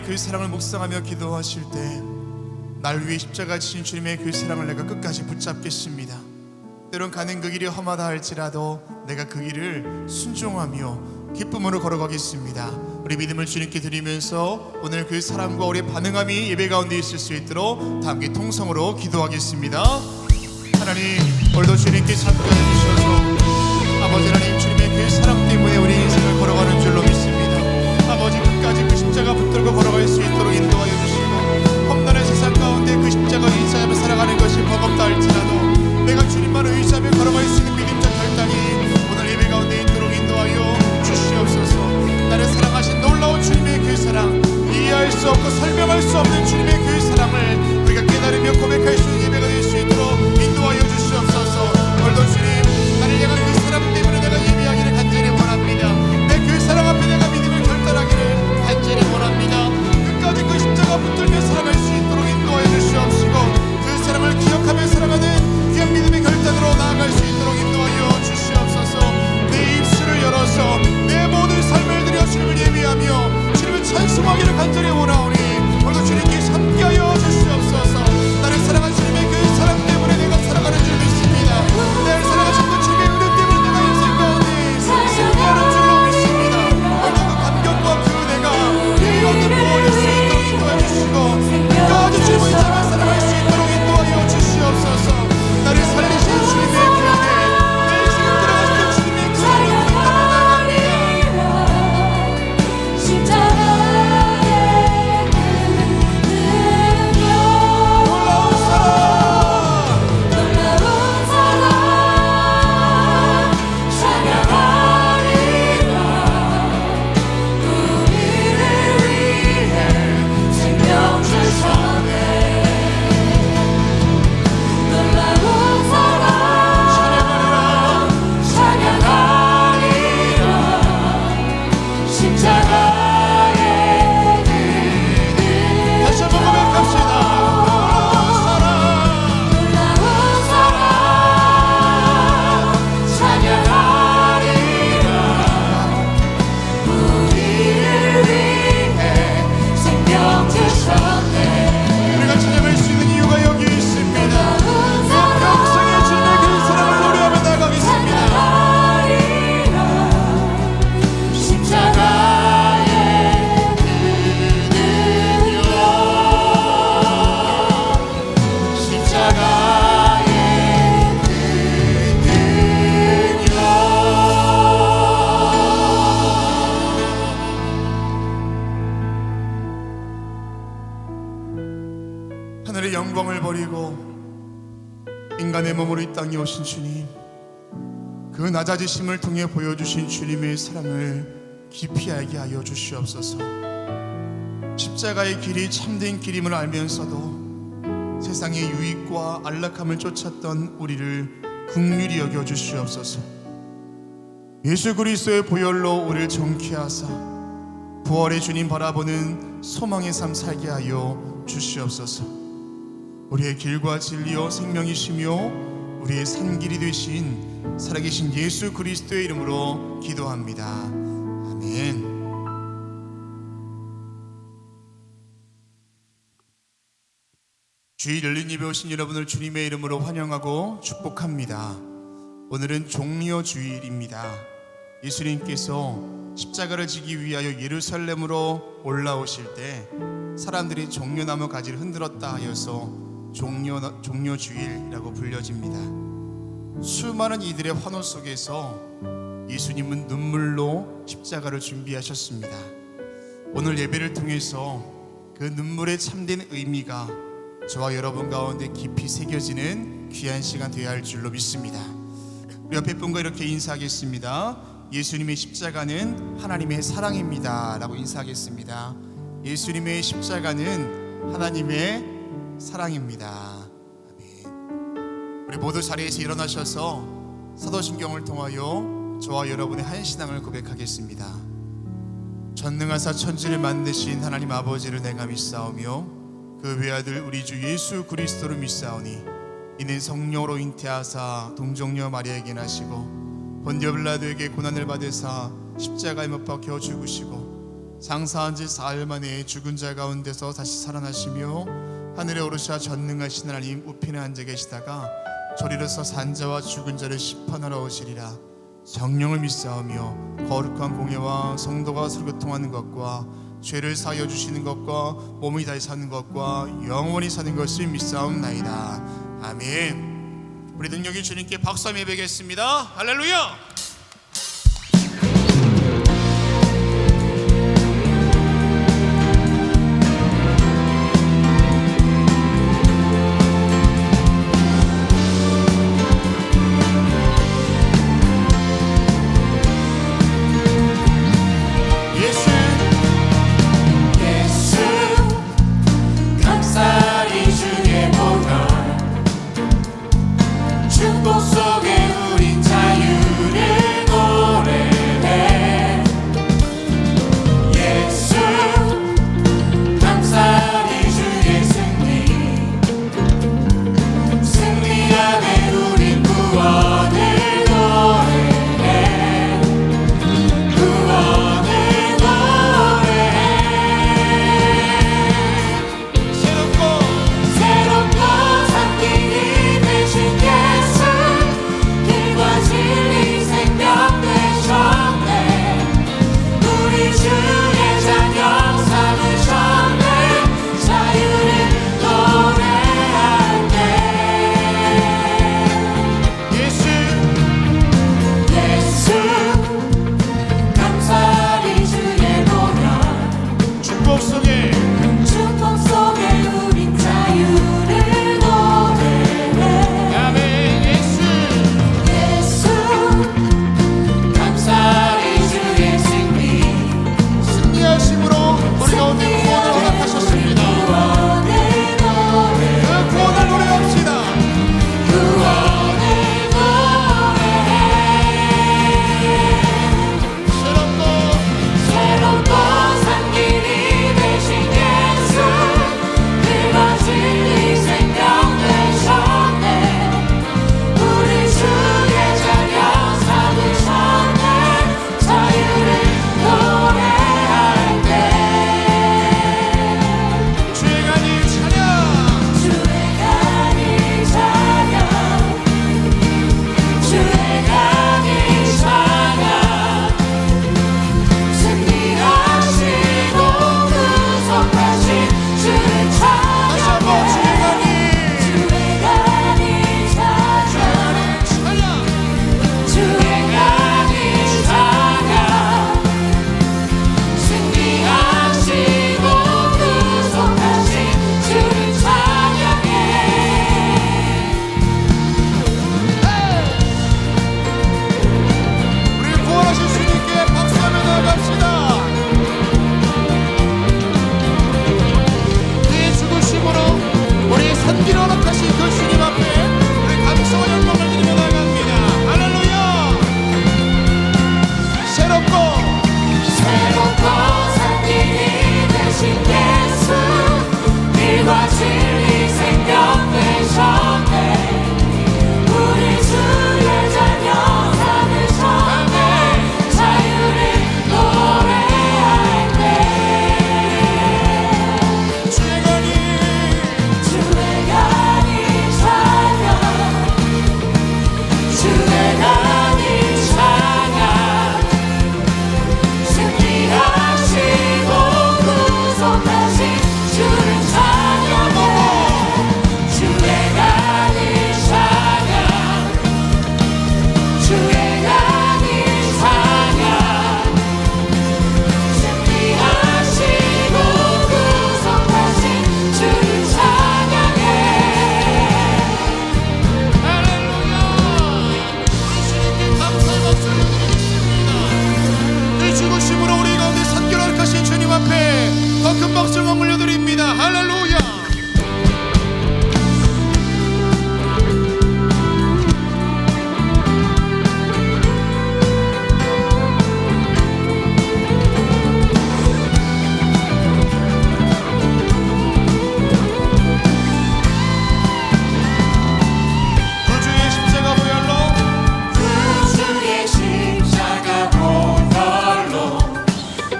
하나님의 그 사랑을 묵상하며 기도하실 때 날 위해 십자가 지신 주님의 그 사랑을 내가 끝까지 붙잡겠습니다. 때론 가는 그 길이 험하다 할지라도 내가 그 길을 순종하며 기쁨으로 걸어가겠습니다. 우리 믿음을 주님께 드리면서 오늘 그 사랑과 우리의 반응함이 예배 가운데 있을 수 있도록 다 함께 통성으로 기도하겠습니다. 하나님, 오늘도 주님께 참여해 주셔서 아버지 하나님, 주님의 그 사랑 때문에 우리 인생을 걸어가는 줄로 믿습니다. 아버지, 끝까지 그 십자가 붙들고 걸어갈 수 있도록 인도하여 주시고, 험난한 세상 가운데 그 십자가 의지하며 살아가는 것이 버겁다 할지라도 내가 주님만 의지하며 걸어갈 수 있는 믿음적 결단이 오늘 예배 가운데 있도록 인도하여 주시옵소서. 나를 사랑하신 놀라운 주님의 그 사랑, 이해할 수 없고 설명할 수 없는 주님의 그 사랑을 우리가 깨달으며 고백할 수 있는 예배가 될 수 있도록 인도하여 주시옵소서. 오늘도 주님, 나를 향한 그 사랑 때문에 내가 예배하기를 간절히 원합니다. 내 그 사랑 앞에 내가 믿음을 결단하기를 간절히 원합니다. 끝까지 그 십자가 붙들며 살아갈 수 있도록 인도하여 주시옵시고, 그 사랑을 기억하며 살아가는 귀한 믿음의 결단으로 나아갈 수 있도록 인도하여 주시옵소서. 내 입술을 열어서 내 모든 삶을 드려 주님을 예배하며 주님을 찬송하기를 간절히 원하오니 오늘도 주님께서 함께하여 주시옵소서. 나를 사랑한 주님의 그 사랑 때문에 내가 살아가는 줄 믿습니다. 나를 사랑하신 그 주님의 은혜 때문에 내가 인생 가운데 승리하는 줄로 믿습니다. 오늘도 그 감격과 그 은혜가 이 가운데 부어질 수 있도록 인도해 주시고, 끝까지 주님을 닮아 살아갈 수 있도록 인도하여 주시옵소서. 나를 살리신 주님의 그 은혜, 내 인생을 들어가신 주님의 그 사랑을 하늘의 영광을 버리고 인간의 몸으로 이 땅에 오신 주님, 그 낮아지심을 통해 보여주신 주님의 사랑을 깊이 알게 하여 주시옵소서. 십자가의 길이 참된 길임을 알면서도 세상의 유익과 안락함을 쫓았던 우리를 긍휼히 여겨 주시옵소서. 예수 그리스도의 보혈로 우리를 정케하사 부활의 주님 바라보는 소망의 삶 살게 하여 주시옵소서. 우리의 길과 진리요 생명이시며 우리의 산길이 되신 살아계신 예수 그리스도의 이름으로 기도합니다. 아멘. 주일 열린 예배 오신 여러분을 주님의 이름으로 환영하고 축복합니다. 오늘은 종려 주일입니다. 예수님께서 십자가를 지기 위하여 예루살렘으로 올라오실 때 사람들이 종려나무 가지를 흔들었다 하여서 종려주일이라고 불려집니다. 수많은 이들의 환호 속에서 예수님은 눈물로 십자가를 준비하셨습니다. 오늘 예배를 통해서 그 눈물의 참된 의미가 저와 여러분 가운데 깊이 새겨지는 귀한 시간 되어야 할 줄로 믿습니다. 우리 옆에 분과 이렇게 인사하겠습니다. 예수님의 십자가는 하나님의 사랑입니다 라고 인사하겠습니다. 예수님의 십자가는 하나님의 사랑입니다. 아멘. 우리 모두 자리에서 일어나셔서 사도신경을 통하여 저와 여러분의 한 신앙을 고백하겠습니다. 전능하사 천지를 만드신 하나님 아버지를 내가 믿사오며 그 외아들 우리 주 예수 그리스도를 믿사오니 이는 성령으로 잉태하사 동정녀 마리아에게 나시고 본디오 빌라도에게 고난을 받으사 십자가에 못 박혀 죽으시고 장사한 지 사흘 만에 죽은 자 가운데서 다시 살아나시며 하늘에 오르사 전능하신 하나님 우편에 앉아 계시다가 저리로서 산자와 죽은 자를 심판하러 오시리라. 성령을 믿사오며 거룩한 공예와 성도가 서로 교통하는 것과 죄를 사하여 주시는 것과 몸이 다시 사는 것과 영원히 사는 것을 믿사옵나이다. 아멘. 우리 능력이 주님께 박수 예배하겠습니다. 할렐루야.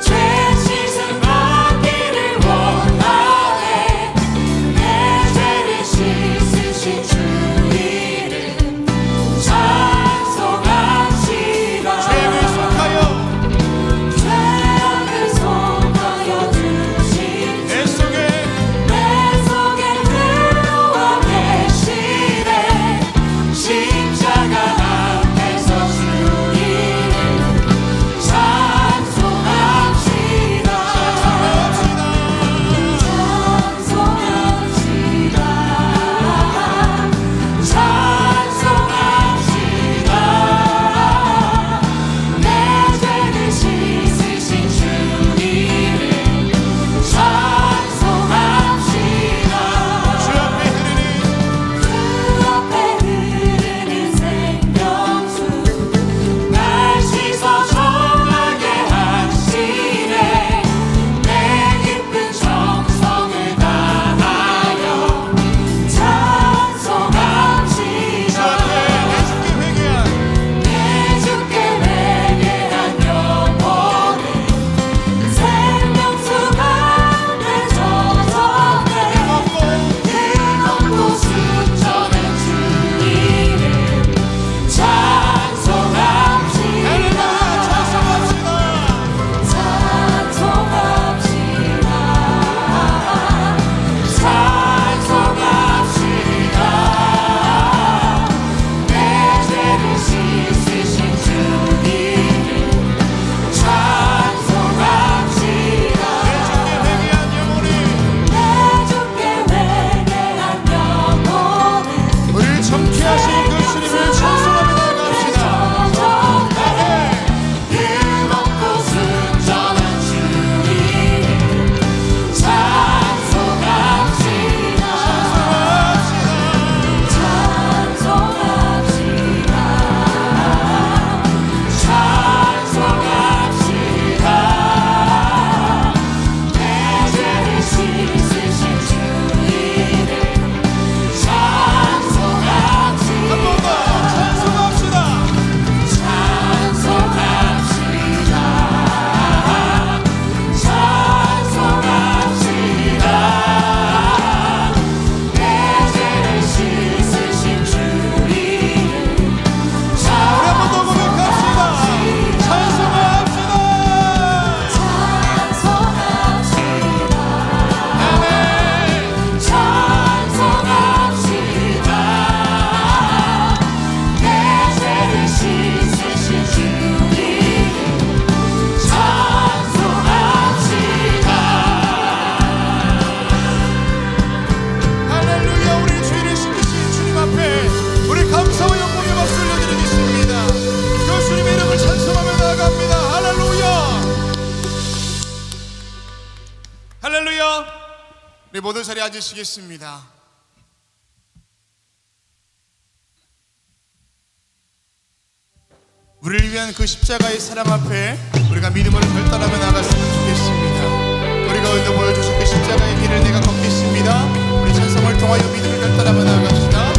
죄 씻어 우리 모두 자리에 앉으시겠습니다. 우리를 위한 그 십자가의 사랑 앞에 우리가 믿음으로 결단하며 나갔으면 좋겠습니다. 우리가 오늘도 보여주신 그 십자가의 길을 내가 걷겠습니다. 우리 찬송을 통하여 믿음을 결단하며 나아갑시다.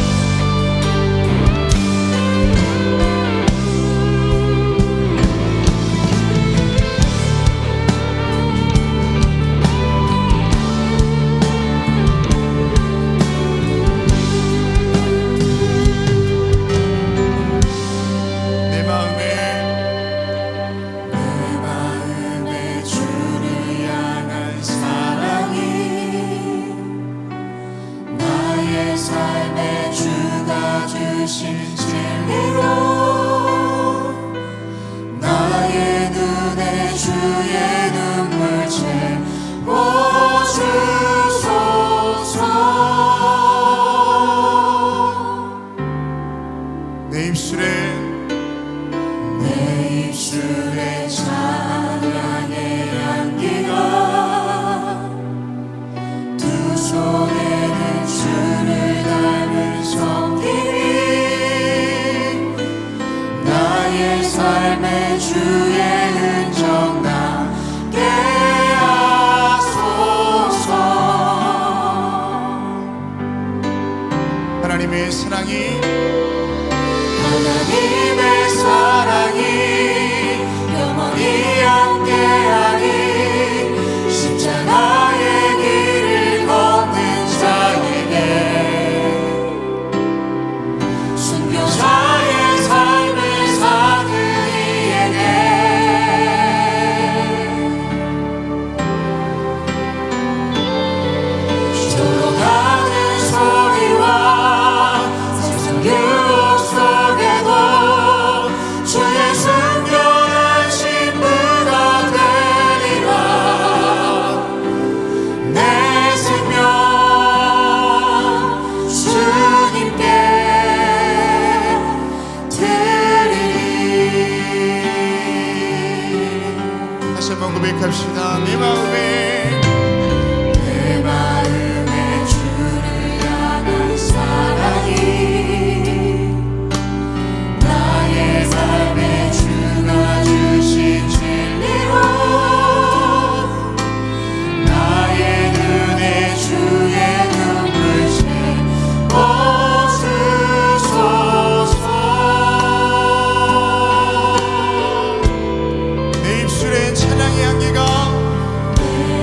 내 입술에 찬양의 향기가 두 손에는 주를 닮은 섬김이 나의 삶의 주의 흔적 나게 하소서. 하나님의 사랑이 영원히 함께하니 십자가의 길을 걷는 자에게 순교자의 삶을 사는 이에게 죽어가는 소리와 세상 유혹 속에도 주의 순교의 신부가 되리라. 내 생명 주님께 드리리. 다시 한번 고백합시다. 내 마음에 주를 향한 사랑이 나의 삶에 주가 주신 진리로 나의 눈에 주의 눈물을 채워주소서. 내 입술에 찬양의 향기가 내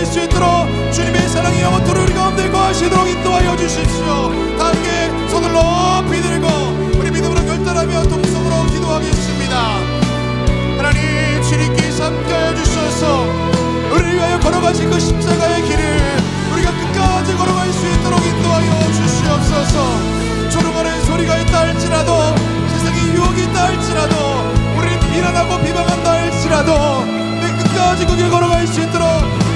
걸어갈 수 있도록 주님의 사랑이 영원토록 우리 가운데 거하시도록 인도하여 주십시오. 다 함께 손을 높이 들고 우리 믿음으로 결단하며 동성으로 기도하겠습니다. 하나님, 주님께서 함께하여 주셔서 우리를 위하여 걸어가신 그 십자가의 길을 우리가 끝까지 걸어갈 수 있도록 인도하여 주시옵소서. 조롱하는 소리가 있다 할지라도, 세상의 유혹이 있다 할지라도, 우리를 비난하고 비방한다 할지라도 내 끝까지 그 길 걸어갈 수 있도록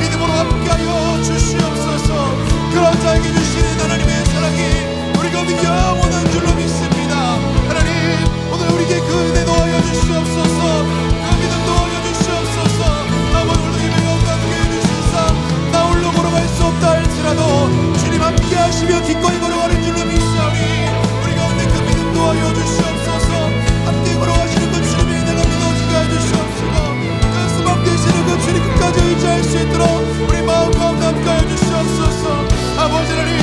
믿음으로 함께하여 주시옵소서. 그런 자에게 주시는 하나님의 사랑이 우리 가운데 영원한 줄로 믿습니다. 하나님, 오늘 우리에게 그 은혜 놓아여 주시옵소서. 그 믿음 놓아여 주시옵소서. 아버지, 오늘 힘을 얻게 해주시사 나 홀로 걸어갈 수 없다 할지라도 주님 함께 하시며 기꺼이 걸어가는 줄로 믿사오니 우리 가운데 그 믿음 놓아여 주시옵소서. 함께 걸어가시는 그 주님의 은혜가 믿어지게 해주시옵시고 그 수박 되시는 그 주님 끝까지 의지할 수 있도록 우리 마음 가운데 함께 하여 주시옵소서. 아버지 하나님,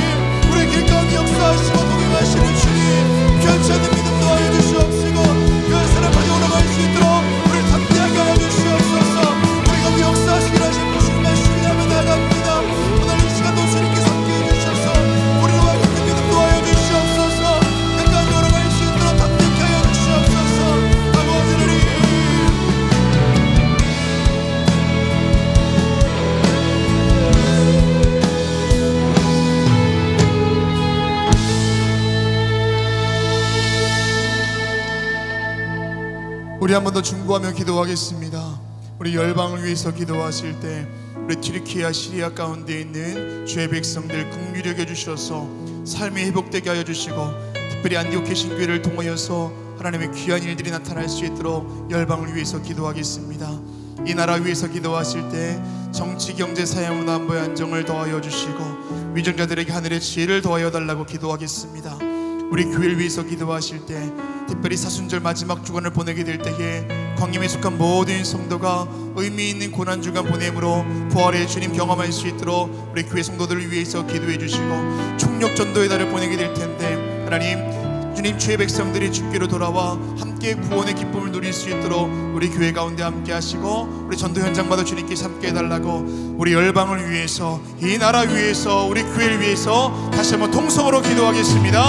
우리 길 가운데 역사하시고 동행하시는 주님, 변치 않는 믿음 놓아여 주시옵시고 그 사랑까지 올라갈 수 있도록 우리를 담대하게 하여 주시옵소서. 우리 가운데 역사하시길 하신 주님만 신뢰하며 나아갑니다. 오늘 이 시간도 주님께서 함께 해주셔서 우리와 함께 믿음 놓아여 주시옵소서. 끝까지 걸어갈 수 있도록 담대하게 하여 주시옵소서. 아버지 하나님, 우리 한 번 더 중보하며 기도하겠습니다. 우리 열방을 위해서 기도하실 때 우리 튀르키야 시리아 가운데 있는 주의 백성들 긍휼히 여겨 주셔서 삶이 회복되게 하여 주시고 특별히 안디옥회 신교회를 통하여서 하나님의 귀한 일들이 나타날 수 있도록 열방을 위해서 기도하겠습니다. 이 나라 위해서 기도하실 때 정치, 경제, 사회, 문화, 안보의 안정을 더하여 주시고 위정자들에게 하늘의 지혜를 더하여 달라고 기도하겠습니다. 우리 교회를 위해서 기도하실 때 특별히 사순절 마지막 주간을 보내게 될 때에 광림에 속한 모든 성도가 의미 있는 고난주간 보냄으로 부활의 주님 경험할 수 있도록 우리 교회 성도들을 위해서 기도해 주시고 총력 전도의 달을 보내게 될 텐데 하나님, 주님 주의 백성들이 주께로 돌아와 함께 구원의 기쁨을 누릴 수 있도록 우리 교회 가운데 함께 하시고 우리 전도 현장마다 주님께서 함께 해달라고 우리 열방을 위해서, 이 나라 위해서, 우리 교회를 위해서 다시 한번 통성으로 기도하겠습니다.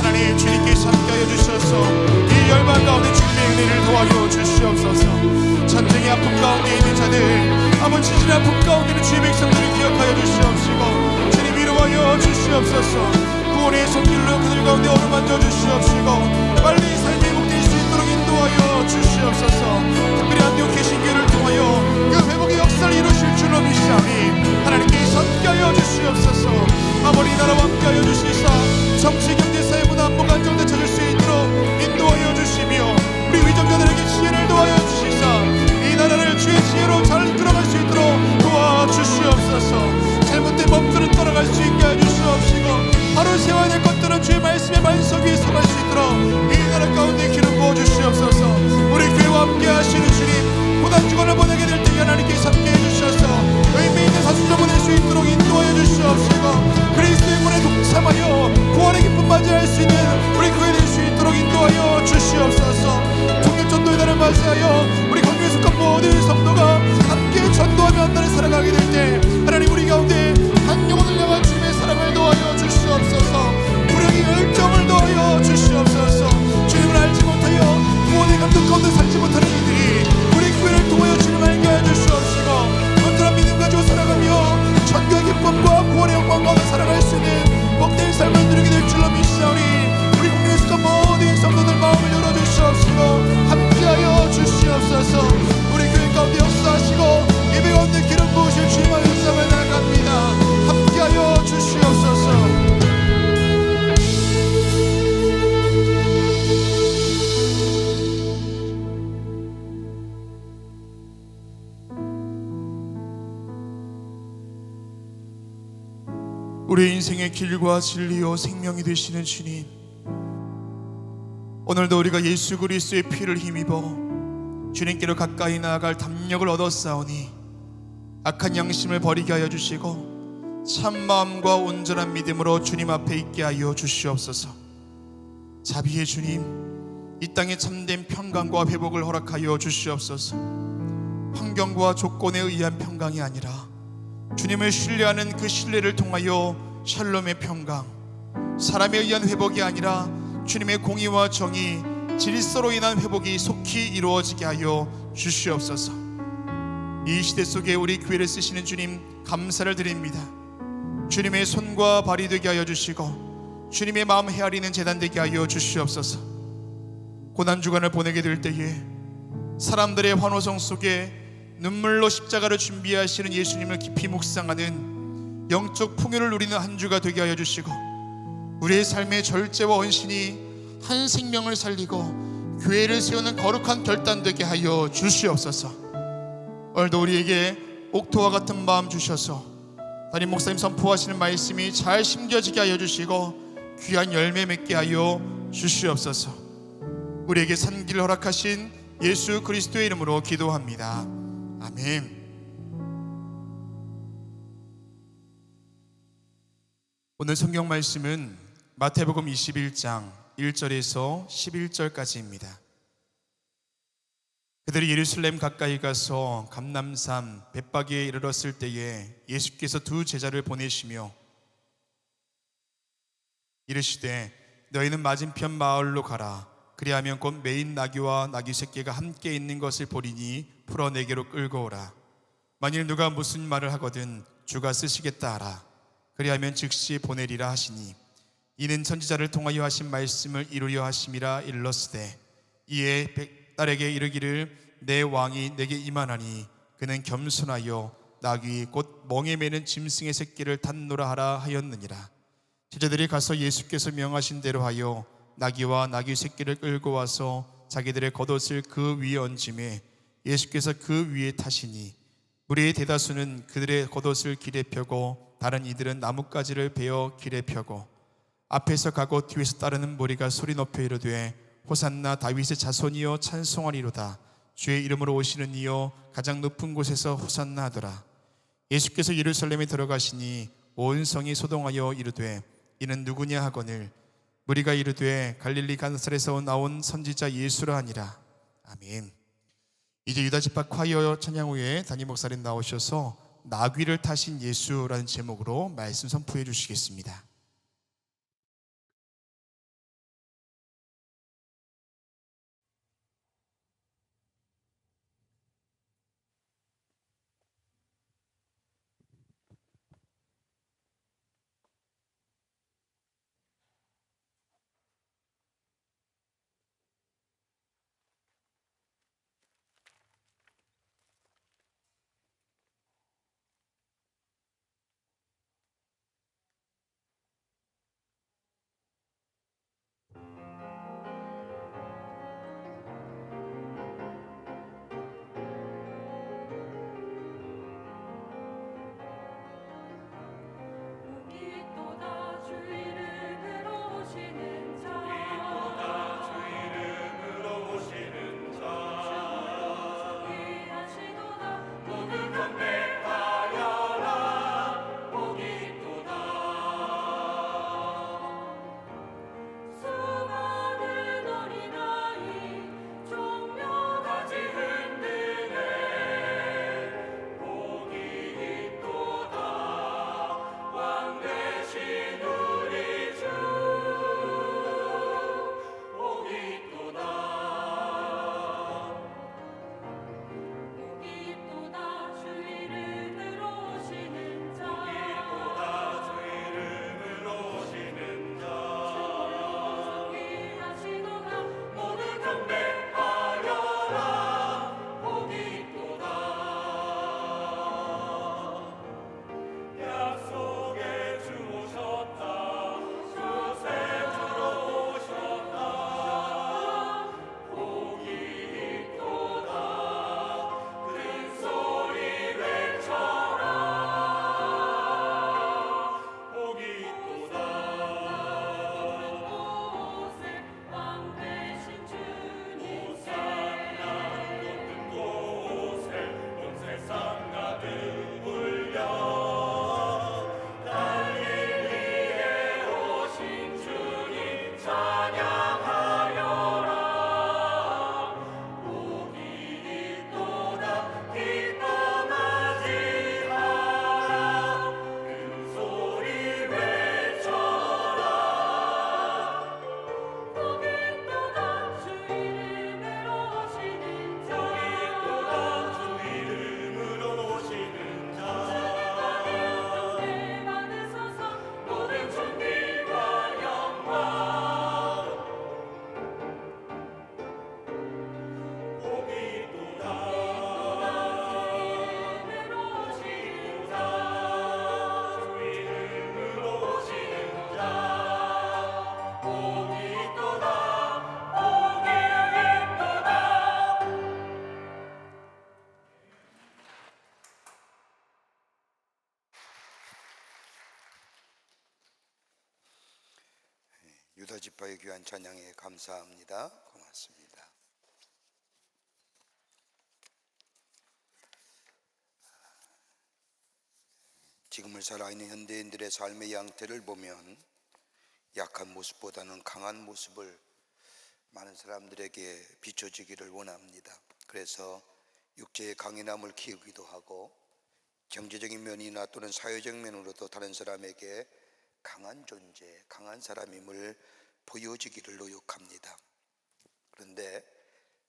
하나님, 주님께서 함께하여 주셔서 이 열방 가운데 주님의 은혜를 도와줘 주시옵소서. 전쟁의 아픔 가운데 있는 자들, 아버지 지진의 아픔 가운데 있는 주의 백성들을 기억하여 주시옵시고 주님 위로하여 주시옵소서. 구원의 손길로 그들 가운데 어루만져 주시옵시고 빨리 삶이 회복될 수 있도록 인도하여 주시옵소서. 특별히 안디옥회 신교회를 통하여 그 회복의 역사를 이루실 줄로 믿사오니 하나님께서 함께하여 주시옵소서. 아버지 나라와 함께하여 주시사 정치, 경제, 사회, 문화, 안보가 안정돼 찾을 수 있도록 인도하여 주시며 우리 위정자들에게 지혜를 도하여 주시사 이 나라를 주의 지혜로 잘 이끌어갈 수 있도록 도와주시옵소서. 잘못된 법들은 떠나갈 수 있게 해주시옵시고 바로 세워야 될 것들은 주의 말씀의 반석 위에 서갈 수 있도록 이 나라 가운데 기름 부어주시옵소서. 우리 교회와 함께 하시는 주님, 고난주간을 보내게 될 때 하나님께서 함께 해주셔서 의미 있는 사순절 보낼 수 있도록 인도하여 주시옵시고 그리스도의 문에 동참하여 구원의 기쁨 맞이할 수 있는 우리 교회 될 수 있도록 인도하여 주시옵소서. 총력전도의 날을 맞이하여 우리 광교에 속한 모든 성도가 함께 전도하며 한 날을 살아가게 될 때 하나님, 우리 가운데 한 영혼을 향한 주님의 사랑을 도와여 주시옵소서. 불행의 열정을 도와여 주시옵소서. 주님을 알지 못하여 구원의 감동 가운데 살지 못하는 이들이 우리 교회를 통하여 주님을 알게 해주시옵시고 건전한 믿음 가지고 살아가며 전교의 기쁨과 구원의 영광 가운데 살아갈 수 있는 복된 삶을 누리게 될 줄로 믿사오니 우리 국민의 속한 모든 성도들 마음을 열어주시옵시고 함께하여 주시옵소서. 우리 교회 가운데 역사하시고 예배 가운데 기름 부으실 주님의 역사를 나아갑니다. 함께하여 주시옵소서. 우리 인생의 길과 진리요 생명이 되시는 주님, 오늘도 우리가 예수 그리스도의 피를 힘입어 주님께로 가까이 나아갈 담력을 얻었사오니 악한 양심을 버리게 하여 주시고 참마음과 온전한 믿음으로 주님 앞에 있게 하여 주시옵소서. 자비의 주님, 이 땅에 참된 평강과 회복을 허락하여 주시옵소서. 환경과 조건에 의한 평강이 아니라 주님을 신뢰하는 그 신뢰를 통하여 샬롬의 평강, 사람에 의한 회복이 아니라 주님의 공의와 정의, 질서로 인한 회복이 속히 이루어지게 하여 주시옵소서. 이 시대 속에 우리 교회를 쓰시는 주님 감사를 드립니다. 주님의 손과 발이 되게 하여 주시고 주님의 마음 헤아리는 재단 되게 하여 주시옵소서. 고난주간을 보내게 될 때에 사람들의 환호성 속에 눈물로 십자가를 준비하시는 예수님을 깊이 묵상하는 영적 풍요를 누리는 한 주가 되게 하여 주시고, 우리의 삶의 절제와 헌신이 한 생명을 살리고 교회를 세우는 거룩한 결단 되게 하여 주시옵소서. 오늘도 우리에게 옥토와 같은 마음 주셔서 담임 목사님 선포하시는 말씀이 잘 심겨지게 하여 주시고 귀한 열매 맺게 하여 주시옵소서. 우리에게 산기를 허락하신 예수 그리스도의 이름으로 기도합니다. 아멘. 오늘 성경 말씀은 마태복음 21장 1절에서 11절까지입니다. 그들이 예루살렘 가까이 가서 감람산 벳바기에 이르렀을 때에 예수께서 두 제자를 보내시며 이르시되 너희는 맞은편 마을로 가라. 그리하면 곧 매인 나귀와 나귀 새끼가 함께 있는 것을 보리니 풀어 내게로 끌고 오라. 만일 누가 무슨 말을 하거든 주가 쓰시겠다 하라. 그리하면 즉시 보내리라 하시니, 이는 선지자를 통하여 하신 말씀을 이루려 하심이라 일렀으되, 이에 딸에게 이르기를 내 왕이 내게 임하나니 그는 겸손하여 나귀 곧 멍에 매는 짐승의 새끼를 탔노라 하라 하였느니라. 제자들이 가서 예수께서 명하신 대로 하여 나귀와 나귀 새끼를 끌고 와서 자기들의 겉옷을 그 위에 얹음에 예수께서 그 위에 타시니, 무리의 대다수는 그들의 겉옷을 길에 펴고 다른 이들은 나뭇가지를 베어 길에 펴고, 앞에서 가고 뒤에서 따르는 무리가 소리 높여 이르되 호산나 다윗의 자손이여 찬송하리로다. 주의 이름으로 오시는 이여 가장 높은 곳에서 호산나 하더라. 예수께서 예루살렘에 들어가시니 온 성이 소동하여 이르되 이는 누구냐 하거늘, 무리가 이르되 갈릴리 가나사렛에서 나온 선지자 예수라 하니라. 아멘. 이제 유다 지파 콰이어 찬양 후에 담임 목사님 나오셔서 나귀를 타신 예수라는 제목으로 말씀 선포해 주시겠습니다. 유다지파의 귀한 찬양에 감사합니다. 고맙습니다. 지금을 살아있는 현대인들의 삶의 양태를 보면 약한 모습보다는 강한 모습을 많은 사람들에게 비춰주기를 원합니다. 그래서 육체의 강인함을 키우기도 하고 경제적인 면이나 또는 사회적 면으로도 다른 사람에게 강한 존재, 강한 사람임을 보여주기를 노력합니다. 그런데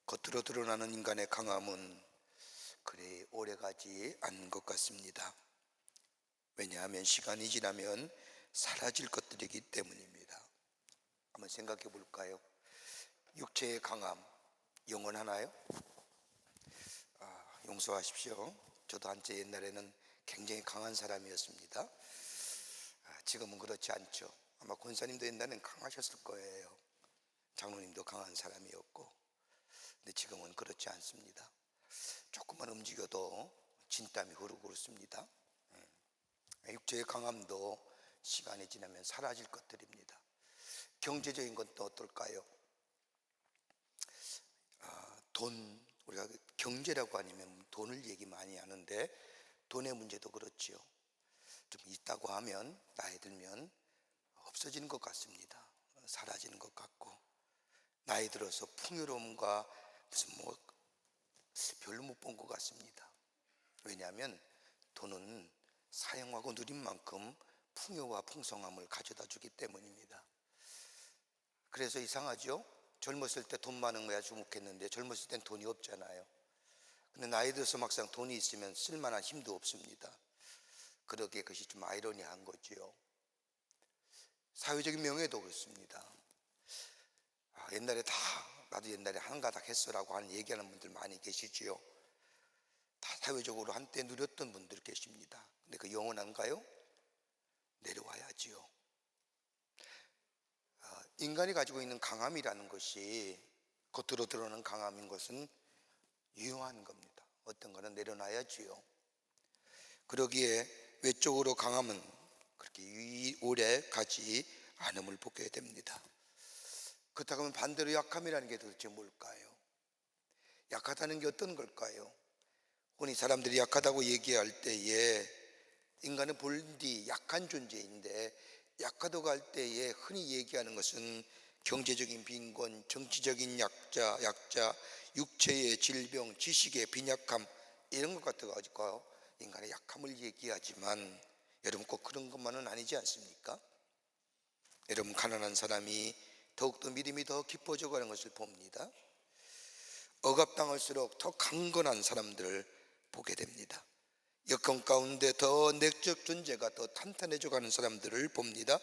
겉으로 드러나는 인간의 강함은 그리 오래가지 않는 것 같습니다. 왜냐하면 시간이 지나면 사라질 것들이기 때문입니다. 한번 생각해 볼까요? 육체의 강함 영원하나요? 용서하십시오. 저도 한때 옛날에는 굉장히 강한 사람이었습니다. 지금은 그렇지 않죠. 아마 권사님도 옛날에는 강하셨을 거예요. 장로님도 강한 사람이었고. 근데 지금은 그렇지 않습니다. 조금만 움직여도 진땀이 흐르고 그렇습니다. 육체의 강함도 시간이 지나면 사라질 것들입니다. 경제적인 것도 어떨까요? 돈, 우리가 경제라고 하면 돈을 얘기 많이 하는데 돈의 문제도 그렇지요. 좀 있다고 하면 나이 들면 없어지는 것 같습니다. 사라지는 것 같고, 나이 들어서 풍요로움과 무슨 별로 못 본 것 같습니다. 왜냐하면 돈은 사용하고 누린 만큼 풍요와 풍성함을 가져다 주기 때문입니다. 그래서 이상하죠? 젊었을 때 돈 많은 거야 주목했는데 젊었을 땐 돈이 없잖아요. 근데 나이 들어서 막상 돈이 있으면 쓸만한 힘도 없습니다. 그러기에 그것이 좀 아이러니한 거지요. 사회적인 명예도 그렇습니다. 옛날에 나도 옛날에 한 가닥 했어라고 하는 얘기하는 분들 많이 계시지요. 다 사회적으로 한때 누렸던 분들 계십니다. 근데 그 영원한가요? 내려와야지요. 인간이 가지고 있는 강함이라는 것이 겉으로 드러나는 강함인 것은 유용한 겁니다. 어떤 거는 내려놔야지요. 그러기에 외적으로 강함은 그렇게 오래 가지 않음을 보게 됩니다. 그렇다고 하면 반대로 약함이라는 게 도대체 뭘까요? 약하다는 게 어떤 걸까요? 흔히 사람들이 약하다고 얘기할 때에 인간은 본디 약한 존재인데 약하다고 할 때에 흔히 얘기하는 것은 경제적인 빈곤, 정치적인 약자, 육체의 질병, 지식의 빈약함 이런 것 같아가지고 인간의 약함을 얘기하지만 여러분 꼭 그런 것만은 아니지 않습니까? 여러분 가난한 사람이 더욱더 믿음이 더 깊어져 가는 것을 봅니다. 억압당할수록 더 강건한 사람들을 보게 됩니다. 역경 가운데 더 내적 존재가 더 탄탄해져 가는 사람들을 봅니다.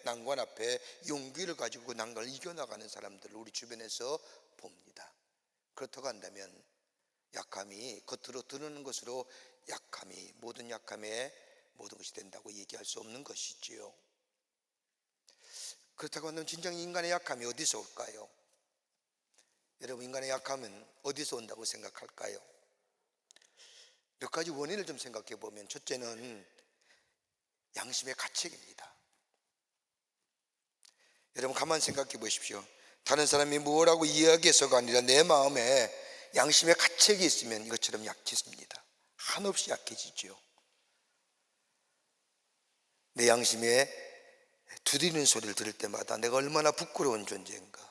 난관 앞에 용기를 가지고 난관을 이겨나가는 사람들을 우리 주변에서 봅니다. 그렇다고 한다면 약함이 겉으로 드러나는 것으로 약함이 모든 약함에 모든 것이 된다고 얘기할 수 없는 것이지요. 그렇다고 한다면 진정 인간의 약함이 어디서 올까요? 여러분 인간의 약함은 어디서 온다고 생각할까요? 몇 가지 원인을 좀 생각해 보면 첫째는 양심의 가책입니다. 여러분 가만 생각해 보십시오. 다른 사람이 뭐라고 이야기해서가 아니라 내 마음에 양심의 가책이 있으면 이것처럼 약해집니다. 한없이 약해지죠. 내 양심에 두드리는 소리를 들을 때마다 내가 얼마나 부끄러운 존재인가.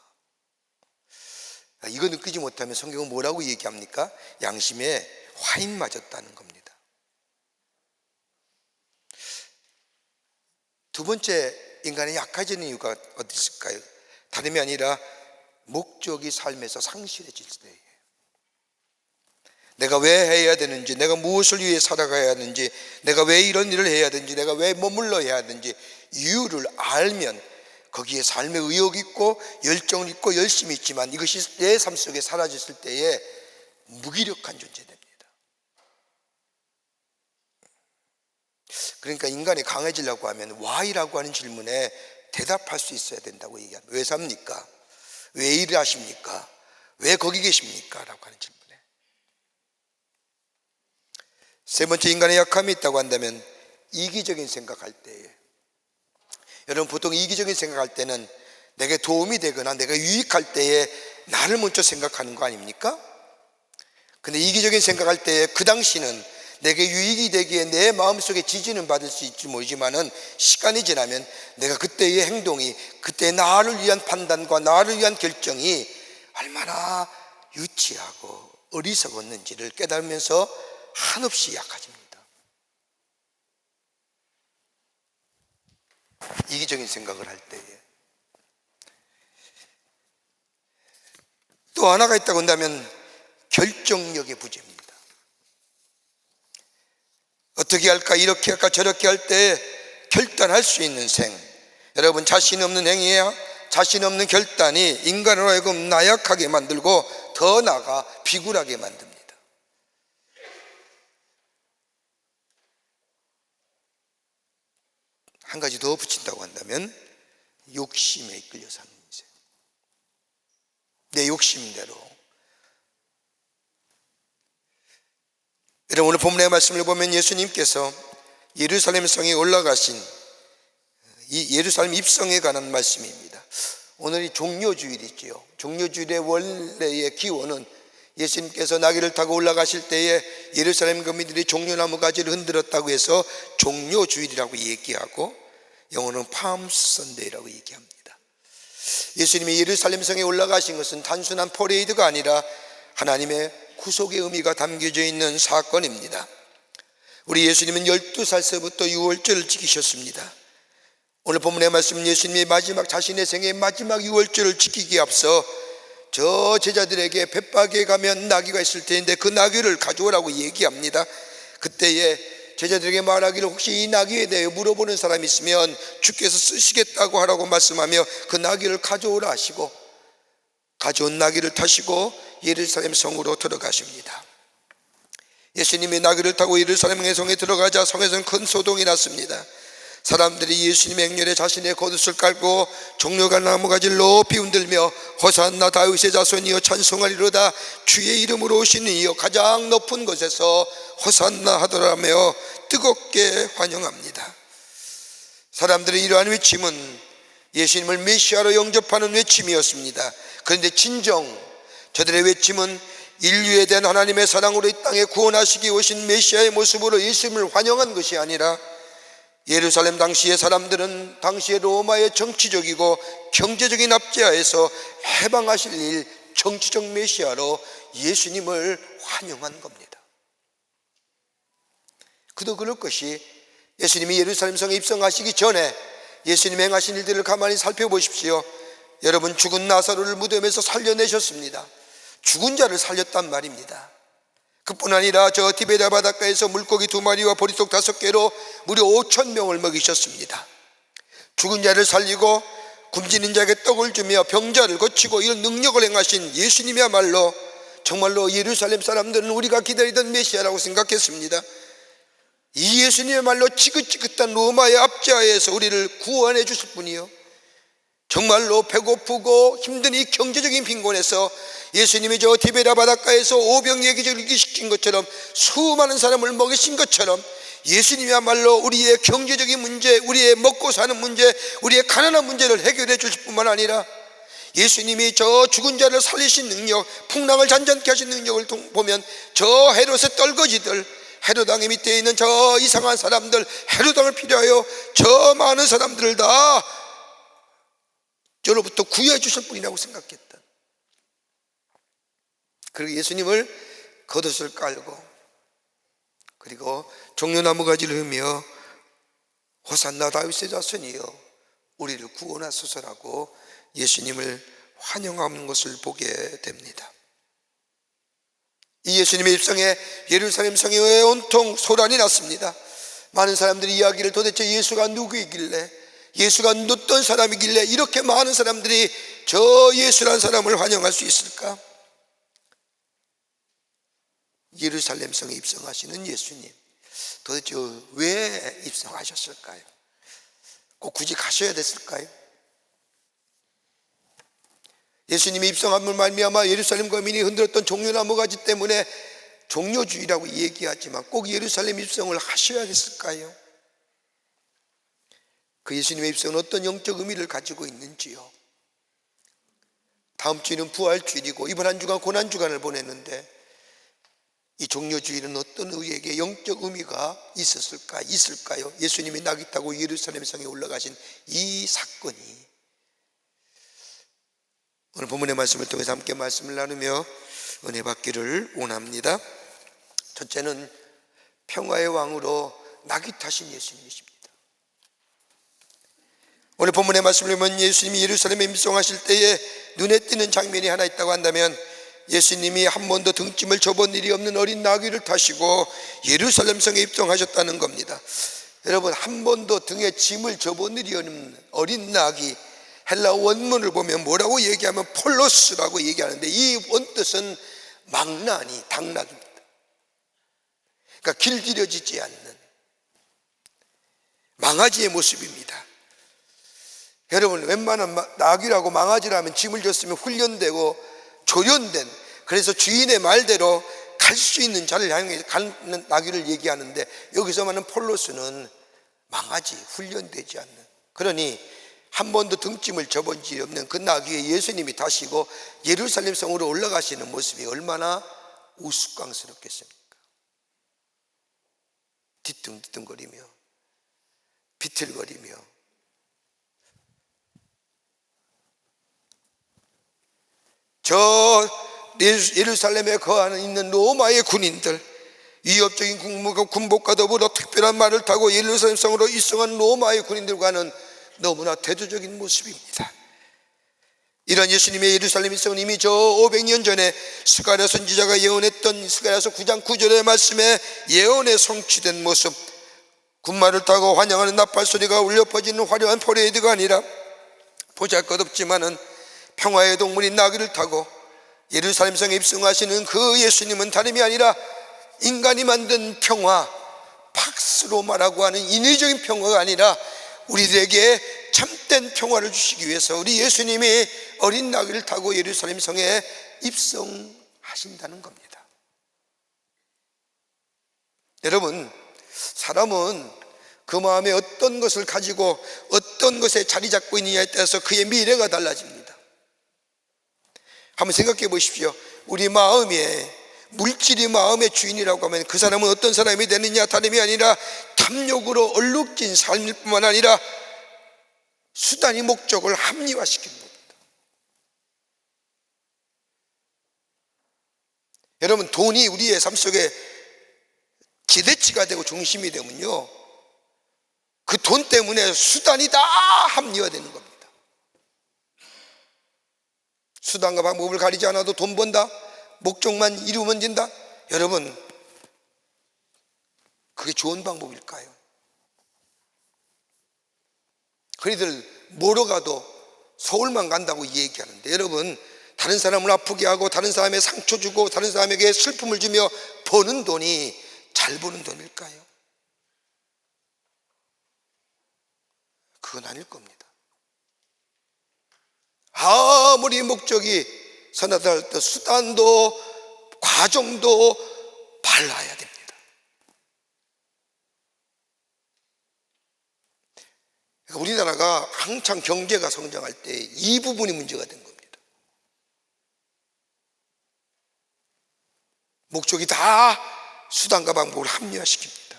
이거 느끼지 못하면 성경은 뭐라고 얘기합니까? 양심에 화인 맞았다는 겁니다. 두 번째 인간이 약해지는 이유가 어디 있을까요? 다름이 아니라 목적이 삶에서 상실해질 때예요. 내가 왜 해야 되는지, 내가 무엇을 위해 살아가야 하는지, 내가 왜 이런 일을 해야 되는지, 내가 왜 머물러 해야 하는지 이유를 알면 거기에 삶의 의욕이 있고 열정이 있고 열심이 있지만 이것이 내 삶 속에 사라졌을 때에 무기력한 존재 됩니다. 그러니까 인간이 강해지려고 하면 why라고 하는 질문에 대답할 수 있어야 된다고 얘기합니다. 왜 삽니까? 왜 일을 하십니까? 왜 거기 계십니까? 라고 하는 질문에. 세 번째 인간의 약함이 있다고 한다면 이기적인 생각할 때에 여러분, 보통 이기적인 생각할 때는 내게 도움이 되거나 내가 유익할 때에 나를 먼저 생각하는 거 아닙니까? 근데 이기적인 생각할 때 그 당시는 내게 유익이 되기에 내 마음속에 지지는 받을 수 있지 모르지만은 시간이 지나면 내가 그때의 행동이, 그때 나를 위한 판단과 나를 위한 결정이 얼마나 유치하고 어리석었는지를 깨달으면서 한없이 약해집니다. 이기적인 생각을 할 때에. 또 하나가 있다고 한다면 결정력의 부재입니다. 어떻게 할까, 이렇게 할까, 저렇게 할 때 결단할 수 있는 생. 여러분, 자신 없는 행위야, 자신 없는 결단이 인간으로 하여금 나약하게 만들고 더 나아가 비굴하게 만듭니다. 한 가지 더 붙인다고 한다면 욕심에 이끌려 사는 인생. 내 욕심대로. 여러분, 오늘 본문의 말씀을 보면 예수님께서 예루살렘 성에 올라가신 이 예루살렘 입성에 관한 말씀입니다. 오늘이 종려주일이지요. 종려주일의 원래의 기원은 예수님께서 나귀를 타고 올라가실 때에 예루살렘 거민들이 종려나무 가지를 흔들었다고 해서 종려주일이라고 얘기하고, 영어는 팜스 선데이라고 얘기합니다. 예수님이 예루살렘 성에 올라가신 것은 단순한 퍼레이드가 아니라 하나님의 구속의 의미가 담겨져 있는 사건입니다. 우리 예수님은 12살서부터 유월절을 지키셨습니다. 오늘 본문의 말씀은 예수님이 자신의 생의 마지막 유월절을 지키기에 앞서 저 제자들에게 벳박에 가면 나귀가 있을 텐데 그 나귀를 가져오라고 얘기합니다. 그때에 제자들에게 말하기를, 혹시 이 나귀에 대해 물어보는 사람이 있으면 주께서 쓰시겠다고 하라고 말씀하며 그 나귀를 가져오라 하시고, 가져온 나귀를 타시고 예루살렘 성으로 들어가십니다. 예수님이 나귀를 타고 예루살렘 성에 들어가자 성에서는 큰 소동이 났습니다. 사람들이 예수님의 행렬에 자신의 겉옷을 깔고 종려가 나무가지를 높이 흔들며 호산나 다윗의 자손이여 찬송하리로다, 주의 이름으로 오시는 이여 가장 높은 곳에서 호산나 하더라며 뜨겁게 환영합니다. 사람들의 이러한 외침은 예수님을 메시아로 영접하는 외침이었습니다. 그런데 진정 저들의 외침은 인류에 대한 하나님의 사랑으로 이 땅에 구원하시기 오신 메시아의 모습으로 예수님을 환영한 것이 아니라, 예루살렘 당시의 사람들은 당시의 로마의 정치적이고 경제적인 압제하에서 해방하실 일, 정치적 메시아로 예수님을 환영한 겁니다. 그도 그럴 것이, 예수님이 예루살렘 성에 입성하시기 전에 예수님이 행하신 일들을 가만히 살펴보십시오. 여러분, 죽은 나사로를 무덤에서 살려내셨습니다. 죽은 자를 살렸단 말입니다. 그뿐 아니라 저 디베랴 바닷가에서 물고기 2마리와 보리떡 5개로 무려 5,000명을 먹이셨습니다. 죽은 자를 살리고 굶주린 자에게 떡을 주며 병자를 고치고 이런 능력을 행하신 예수님이야말로 정말로 예루살렘 사람들은 우리가 기다리던 메시아라고 생각했습니다. 이 예수님이야말로 지긋지긋한 로마의 압제하에서 우리를 구원해 주실 분이요, 정말로 배고프고 힘든 이 경제적인 빈곤에서 예수님이 저 디베랴 바닷가에서 오병이의 기적을 일으키신 것처럼, 수많은 사람을 먹이신 것처럼, 예수님이야말로 우리의 경제적인 문제, 우리의 먹고 사는 문제, 우리의 가난한 문제를 해결해 주실 뿐만 아니라, 예수님이 저 죽은 자를 살리신 능력, 풍랑을 잔잔케 하신 능력을 보면 저 헤롯의 떨거지들, 헤롯 왕의 밑에 있는 저 이상한 사람들, 헤롯 왕을 필요하여 저 많은 사람들을 다 저로부터 구해 주실 분이라고 생각했던, 그리고 예수님을 겉옷을 깔고 그리고 종려나무 가지를 흐며 호산나 다윗의 자손이여 우리를 구원하소서라고 예수님을 환영하는 것을 보게 됩니다. 이 예수님의 입성에 예루살렘 성에 온통 소란이 났습니다. 많은 사람들이 이야기를, 도대체 예수가 누구이길래, 예수가 어떤 사람이길래 이렇게 많은 사람들이 저 예수라는 사람을 환영할 수 있을까? 예루살렘 성에 입성하시는 예수님, 도대체 왜 입성하셨을까요? 꼭 굳이 가셔야 됐을까요? 예수님이 입성함을 말미암아 예루살렘 거민이 흔들었던 종려나무 가지 때문에 종려주의라고 얘기하지만 꼭 예루살렘 입성을 하셔야 됐을까요? 그 예수님의 입성은 어떤 영적 의미를 가지고 있는지요. 다음 주일은 부활주일이고 이번 한 주간 고난주간을 보냈는데 이 종료주일은 어떤 우리에게 영적 의미가 있을까요? 예수님이 낙이 타고 예루살렘 성에 올라가신 이 사건이 오늘 본문의 말씀을 통해서 함께 말씀을 나누며 은혜 받기를 원합니다. 첫째는 평화의 왕으로 낙이 타신 예수님이십니다. 오늘 본문의 말씀을 보면 예수님이 예루살렘에 입성하실 때에 눈에 띄는 장면이 하나 있다고 한다면 예수님이 한 번도 등짐을 져본 일이 없는 어린 나귀를 타시고 예루살렘 성에 입성하셨다는 겁니다. 여러분, 한 번도 등에 짐을 져본 일이 없는 어린 나귀, 헬라 원문을 보면 뭐라고 얘기하면 폴로스라고 얘기하는데 이 원뜻은 망나니, 당나귀입니다. 그러니까 길들여지지 않는 망아지의 모습입니다. 여러분, 웬만한 나귀라고 망아지라면 짐을 졌으면 훈련되고 조련된, 그래서 주인의 말대로 갈 수 있는 자를 향해 가는 나귀를 얘기하는데 여기서 말하는 폴로스는 망아지, 훈련되지 않는, 그러니 한 번도 등짐을 져본 적이 없는 그 나귀에 예수님이 타시고 예루살렘 성으로 올라가시는 모습이 얼마나 우스꽝스럽겠습니까? 뒤뚱뒤뚱거리며 비틀거리며 저 예루살렘에 거하는 있는 로마의 군인들, 위협적인 군복과 더불어 특별한 말을 타고 예루살렘 성으로 입성한 로마의 군인들과는 너무나 대조적인 모습입니다. 이런 예수님의 예루살렘 입성은 이미 저 500년 전에 스가랴 선지자가 예언했던 스가랴서 9장 9절의 말씀에 예언에 성취된 모습, 군마를 타고 환영하는 나팔 소리가 울려 퍼지는 화려한 퍼레이드가 아니라 보잘것없지만은 평화의 동물인 나귀를 타고 예루살렘 성에 입성하시는 그 예수님은 다름이 아니라 인간이 만든 평화, 팍스로마라고 하는 인위적인 평화가 아니라 우리들에게 참된 평화를 주시기 위해서 우리 예수님이 어린 나귀를 타고 예루살렘 성에 입성하신다는 겁니다. 여러분, 사람은 그 마음에 어떤 것을 가지고 어떤 것에 자리 잡고 있느냐에 따라서 그의 미래가 달라집니다. 한번 생각해 보십시오. 우리 마음에, 물질이 마음의 주인이라고 하면 그 사람은 어떤 사람이 되느냐, 다름이 아니라 탐욕으로 얼룩진 삶일 뿐만 아니라 수단이 목적을 합리화시키는 겁니다. 여러분, 돈이 우리의 삶 속에 기대치가 되고 중심이 되면요, 그 돈 때문에 수단이 다 합리화되는 겁니다. 수단과 방법을 가리지 않아도 돈 번다, 목적만 이루면 된다. 여러분, 그게 좋은 방법일까요? 흔히들 뭐로 가도 서울만 간다고 얘기하는데, 여러분, 다른 사람을 아프게 하고 다른 사람의 상처 주고 다른 사람에게 슬픔을 주며 버는 돈이 잘 버는 돈일까요? 그건 아닐 겁니다. 아무리 목적이 선하다 할때 수단도 과정도 발라야 됩니다. 우리나라가 한창 경제가 성장할 때 이 부분이 문제가 된 겁니다. 목적이 다 수단과 방법을 합리화시킵니다.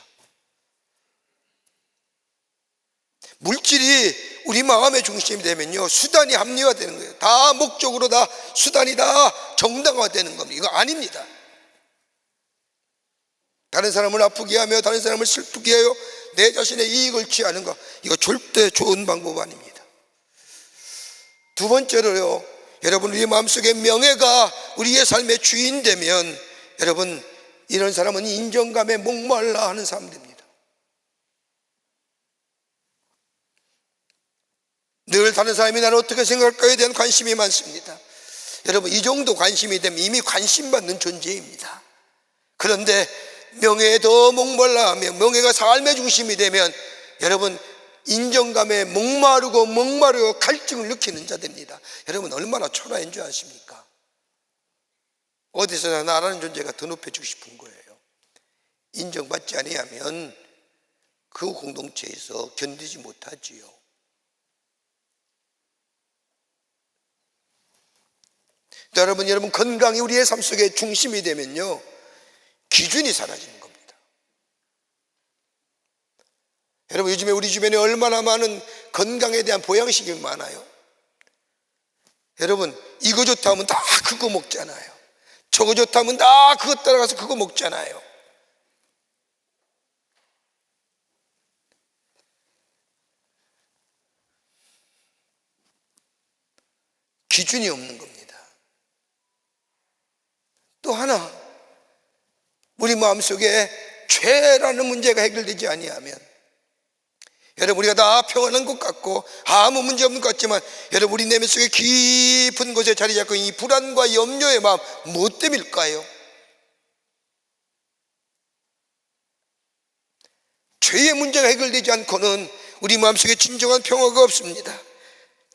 물질이 우리 마음의 중심이 되면요, 수단이 합리화되는 거예요. 다 목적으로 다 수단이 다 정당화되는 겁니다. 이거 아닙니다. 다른 사람을 아프게 하며 다른 사람을 슬프게 하여 내 자신의 이익을 취하는 것, 이거 절대 좋은 방법 아닙니다. 두 번째로요, 여러분, 우리 마음속에 명예가 우리의 삶의 주인 되면 여러분, 이런 사람은 인정감에 목말라 하는 사람들입니다. 늘 다른 사람이 나를 어떻게 생각할까에 대한 관심이 많습니다. 여러분, 이 정도 관심이 되면 이미 관심받는 존재입니다. 그런데 명예에 더 목말라 하며 명예가 삶의 중심이 되면 여러분, 인정감에 목마르고 갈증을 느끼는 자 됩니다. 여러분, 얼마나 초라한 줄 아십니까? 어디서나 나라는 존재가 더 높여주고 싶은 거예요. 인정받지 아니하면 그 공동체에서 견디지 못하지요. 또 여러분 건강이 우리의 삶 속에 중심이 되면요, 기준이 사라지는 겁니다. 여러분, 요즘에 우리 주변에 얼마나 많은 건강에 대한 보양식이 많아요. 여러분, 이거 좋다 하면 다 그거 먹잖아요. 저거 좋다 하면 다 그거 따라가서 그거 먹잖아요. 기준이 없는 겁니다. 또 하나, 우리 마음속에 죄라는 문제가 해결되지 아니하면, 여러분, 우리가 다 평안한 것 같고 아무 문제 없는 것 같지만, 여러분, 우리 내면 속에 깊은 곳에 자리 잡고 이 불안과 염려의 마음, 무엇 때문일까요? 죄의 문제가 해결되지 않고는 우리 마음속에 진정한 평화가 없습니다.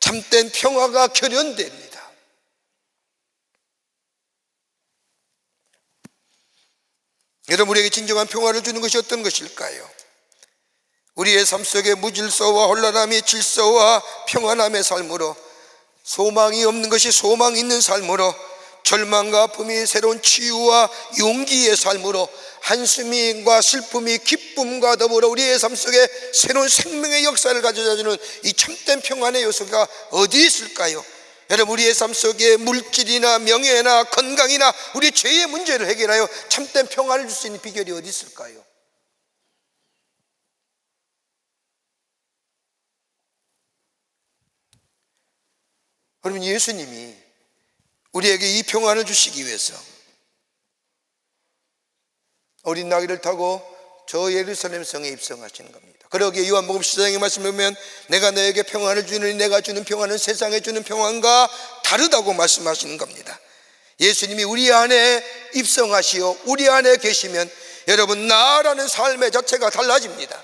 참된 평화가 결연됩니다. 여러분, 우리에게 진정한 평화를 주는 것이 어떤 것일까요? 우리의 삶 속에 무질서와 혼란함이 질서와 평안함의 삶으로, 소망이 없는 것이 소망이 있는 삶으로, 절망과 아픔이 새로운 치유와 용기의 삶으로, 한숨과 슬픔이 기쁨과 더불어 우리의 삶 속에 새로운 생명의 역사를 가져다주는 이 참된 평안의 요소가 어디 있을까요? 여러분, 우리의 삶 속에 물질이나 명예나 건강이나 우리 죄의 문제를 해결하여 참된 평안을 줄 수 있는 비결이 어디 있을까요? 여러분, 예수님이 우리에게 이 평안을 주시기 위해서 어린 나귀를 타고 저 예루살렘 성에 입성하시는 겁니다. 그러기에 요한복음 10장의 말씀을 보면 내가 너에게 평안을 주느니 내가 주는 평안은 세상에 주는 평안과 다르다고 말씀하시는 겁니다. 예수님이 우리 안에 입성하시어 우리 안에 계시면 여러분, 나라는 삶의 자체가 달라집니다.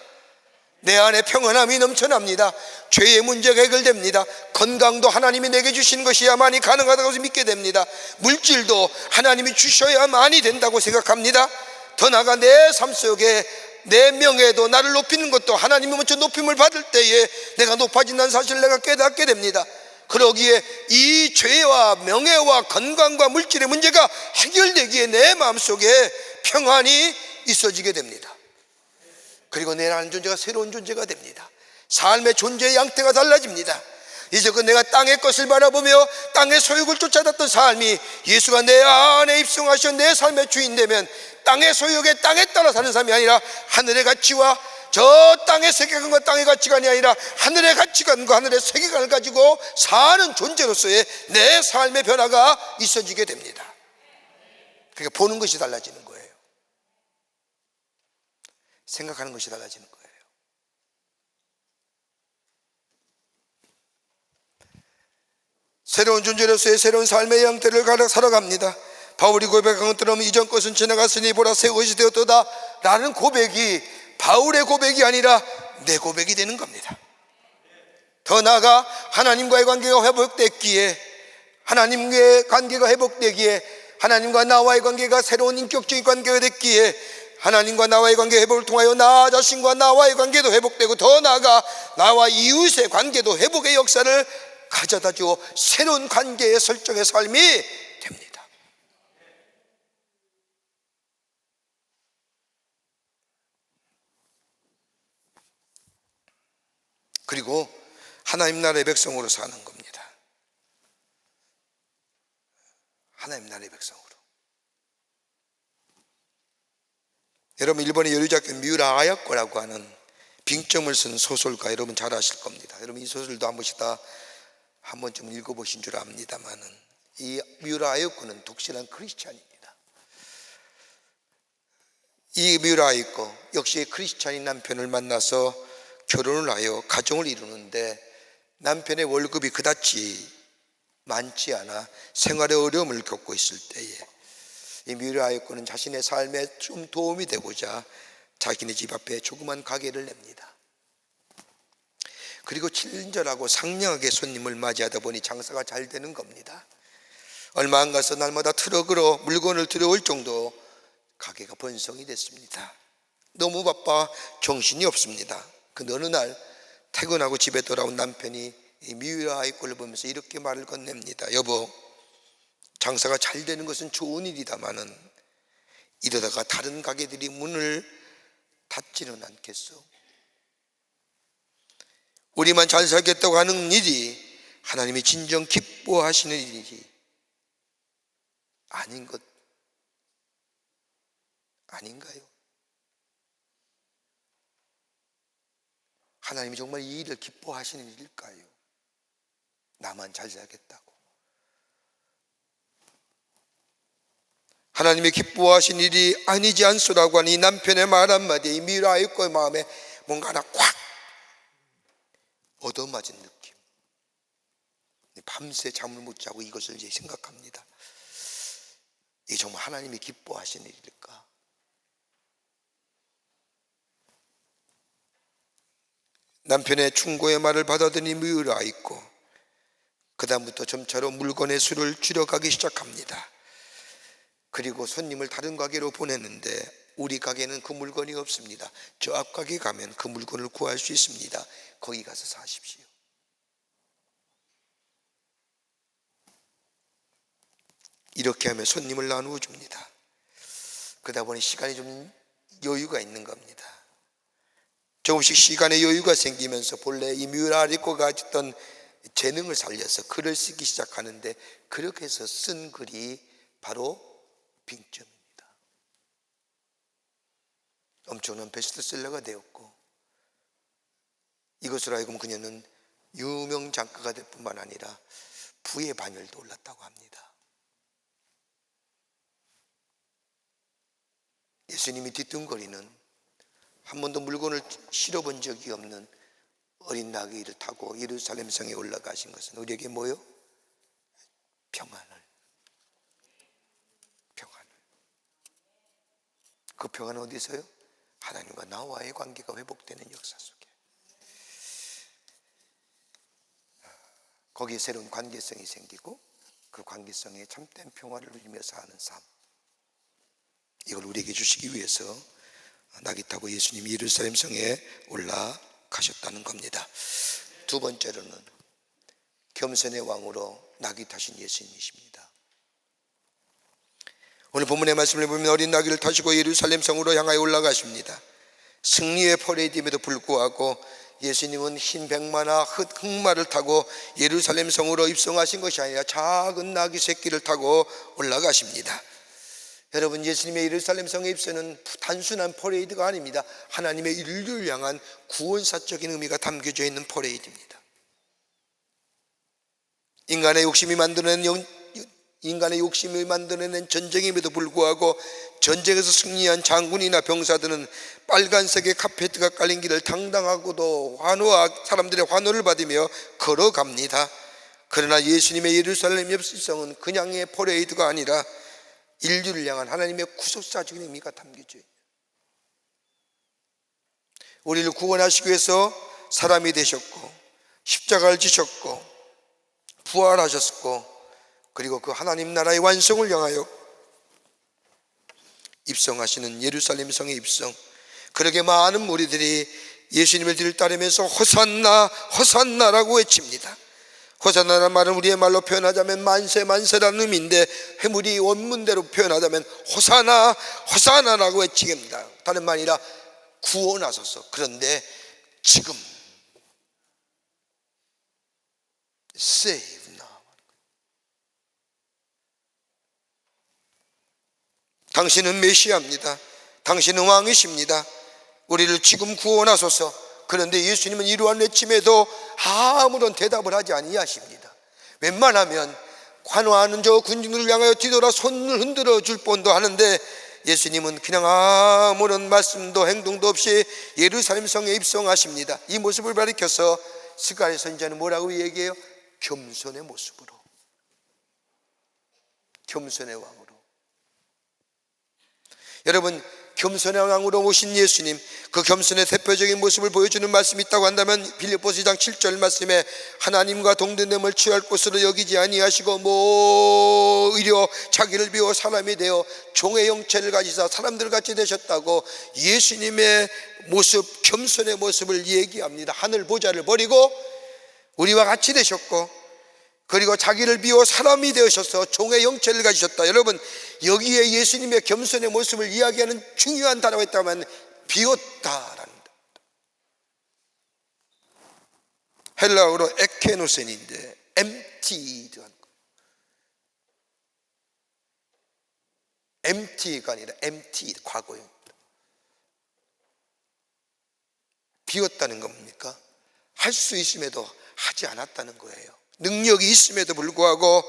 내 안에 평안함이 넘쳐납니다. 죄의 문제가 해결됩니다. 건강도 하나님이 내게 주신 것이야만이 가능하다고 믿게 됩니다. 물질도 하나님이 주셔야만이 된다고 생각합니다. 더 나아가 내 삶 속에 내 명예도, 나를 높이는 것도 하나님이 먼저 높임을 받을 때에 내가 높아진다는 사실을 내가 깨닫게 됩니다. 그러기에 이 죄와 명예와 건강과 물질의 문제가 해결되기에 내 마음속에 평안이 있어지게 됩니다. 그리고 내라는 존재가 새로운 존재가 됩니다. 삶의 존재의 양태가 달라집니다. 이제껏 내가 땅의 것을 바라보며 땅의 소욕을 쫓아갔던 삶이 예수가 내 안에 입성하셔 내 삶의 주인 되면 땅의 소욕에 땅에 따라 사는 삶이 아니라 하늘의 가치와 저 땅의 세계관과 땅의 가치관이 아니라 하늘의 가치관과 하늘의 세계관을 가지고 사는 존재로서의 내 삶의 변화가 있어지게 됩니다. 그러니까 보는 것이 달라지는 거예요. 생각하는 것이 달라지는 거예요. 새로운 존재로서의 새로운 삶의 형태를 살아갑니다. 바울이 고백한 것처럼 이전 것은 지나갔으니 보라 새 것이 되었도다 라는 고백이 바울의 고백이 아니라 내 고백이 되는 겁니다. 더 나아가 하나님과의 관계가 회복됐기에, 하나님과의 관계가 회복되기에, 하나님과 나와의 관계가 새로운 인격적인 관계가 됐기에 하나님과 나와의 관계 회복을 통하여 나 자신과 나와의 관계도 회복되고, 더 나아가 나와 이웃의 관계도 회복의 역사를 가져다 주어 새로운 관계의 설정의 삶이 됩니다. 그리고 하나님 나라의 백성으로 사는 겁니다. 하나님 나라의 백성으로. 여러분, 일본의 여류작가 미우라 아야코라고 하는 빙점을 쓴 소설가 여러분 잘 아실 겁니다. 여러분, 이 소설도 한 번씩 다 한 번쯤 읽어보신 줄 압니다만은, 이 미우라 아야코는 독실한 크리스찬입니다. 이 미우라 아야코 역시 크리스찬인 남편을 만나서 결혼을 하여 가정을 이루는데 남편의 월급이 그다지 많지 않아 생활의 어려움을 겪고 있을 때에 이 미우라 아야코는 자신의 삶에 좀 도움이 되고자 자기네 집 앞에 조그만 가게를 냅니다. 그리고 친절하고 상냥하게 손님을 맞이하다 보니 장사가 잘 되는 겁니다. 얼마 안 가서 날마다 트럭으로 물건을 들여올 정도 가게가 번성이 됐습니다. 너무 바빠 정신이 없습니다. 그 어느 날 퇴근하고 집에 돌아온 남편이 이 미우라 아이 꼴을 보면서 이렇게 말을 건넵니다. 여보, 장사가 잘 되는 것은 좋은 일이다마는 이러다가 다른 가게들이 문을 닫지는 않겠소? 우리만 잘 살겠다고 하는 일이 하나님이 진정 기뻐하시는 일이 아닌 것 아닌가요? 하나님이 정말 이 일을 기뻐하시는 일일까요? 나만 잘 살겠다고. 하나님이 기뻐하신 일이 아니지 않소라고 하는 이 남편의 말 한마디에 이 미라의 거의 마음에 뭔가 하나 꽉 얻어맞은 느낌. 밤새 잠을 못 자고 이것을 이제 생각합니다. 이게 정말 하나님이 기뻐하시는 일일까? 남편의 충고의 말을 받아들이 미우라 있고 그 다음부터 점차로 물건의 수를 줄여가기 시작합니다. 그리고 손님을 다른 가게로 보내는데 우리 가게는 그 물건이 없습니다. 저 앞 가게 가면 그 물건을 구할 수 있습니다. 거기 가서 사십시오. 이렇게 하면 손님을 나누어 줍니다. 그러다 보니 시간이 좀 여유가 있는 겁니다. 조금씩 시간의 여유가 생기면서 본래 이 뮤라리코가 가졌던 재능을 살려서 글을 쓰기 시작하는데 그렇게 해서 쓴 글이 바로 빙점입니다. 엄청난 베스트셀러가 되었고 이것으로 하여금 그녀는 유명 작가가 될 뿐만 아니라 부의 반열도 올랐다고 합니다. 예수님이 뒤뚱거리는 한 번도 물건을 실어본 적이 없는 어린 나귀를 타고 예루살렘 성에 올라가신 것은 우리에게 뭐요? 평안을. 그 평안은 어디서요? 하나님과 나와의 관계가 회복되는 역사 속에. 거기에 새로운 관계성이 생기고 그 관계성에 참된 평화를 누리며 사는 삶, 이걸 우리에게 주시기 위해서 나귀 타고 예수님이 예루살렘 성에 올라가셨다는 겁니다. 두 번째로는 겸손의 왕으로 나귀 타신 예수님이십니다. 오늘 본문의 말씀을 보면 어린 나귀를 타시고 예루살렘 성으로 향하여 올라가십니다. 승리의 퍼레이드임에도 불구하고 예수님은 흰 백마나 흑마를 타고 예루살렘 성으로 입성하신 것이 아니라 작은 나귀 새끼를 타고 올라가십니다. 여러분, 예수님의 예루살렘 성의 입성은 단순한 퍼레이드가 아닙니다. 하나님의 인류를 향한 구원사적인 의미가 담겨져 있는 퍼레이드입니다. 인간의 욕심이 만들어낸 전쟁임에도 불구하고 전쟁에서 승리한 장군이나 병사들은 빨간색의 카페트가 깔린 길을 당당하고도 사람들의 환호를 받으며 걸어갑니다. 그러나 예수님의 예루살렘 입성은 그냥의 퍼레이드가 아니라 인류를 향한 하나님의 구속사적인 의미가 담겨져 있어요. 우리를 구원하시기 위해서 사람이 되셨고 십자가를 지셨고 부활하셨고 그리고 그 하나님 나라의 완성을 향하여 입성하시는 예루살렘 성의 입성, 그렇게 많은 무리들이 예수님을 뒤를 따르면서 호산나 호산나라고 외칩니다. 호산나라는 말은 우리의 말로 표현하자면 만세 만세라는 의미인데 회물이 원문대로 표현하자면 호산나 호산나라고 외치게 합니다. 다른 말이 아니라 구원하소서. 그런데 지금 save now. 당신은 메시아입니다. 당신은 왕이십니다. 우리를 지금 구원하소서. 그런데 예수님은 이러한 외침에도 아무런 대답을 하지 아니하십니다. 웬만하면 관화하는 저 군중들을 향하여 뒤돌아 손을 흔들어 줄 뻔도 하는데 예수님은 그냥 아무런 말씀도 행동도 없이 예루살렘 성에 입성하십니다. 이 모습을 가리켜서 스가랴 선지자는 뭐라고 얘기해요? 겸손의 모습으로, 겸손의 왕으로. 여러분, 겸손한 왕으로 오신 예수님, 그 겸손의 대표적인 모습을 보여주는 말씀이 있다고 한다면 빌립보서 2장 7절 말씀에 하나님과 동등됨을 취할 것으로 여기지 아니하시고 오히려 자기를 비워 사람이 되어 종의 형체를 가지사 사람들같이 되셨다고 예수님의 모습, 겸손의 모습을 얘기합니다. 하늘 보좌를 버리고 우리와 같이 되셨고, 그리고 자기를 비워 사람이 되셔서 종의 형체를 가지셨다. 여러분, 여기에 예수님의 겸손의 모습을 이야기하는 중요한 단어가 있다면 비웠다라는 단어. 헬라어로 에케노센인데 emptied 한 거. empty가 아니라 emptied, 과거입니다. 비웠다는 건 뭡니까? 할 수 있음에도 하지 않았다는 거예요. 능력이 있음에도 불구하고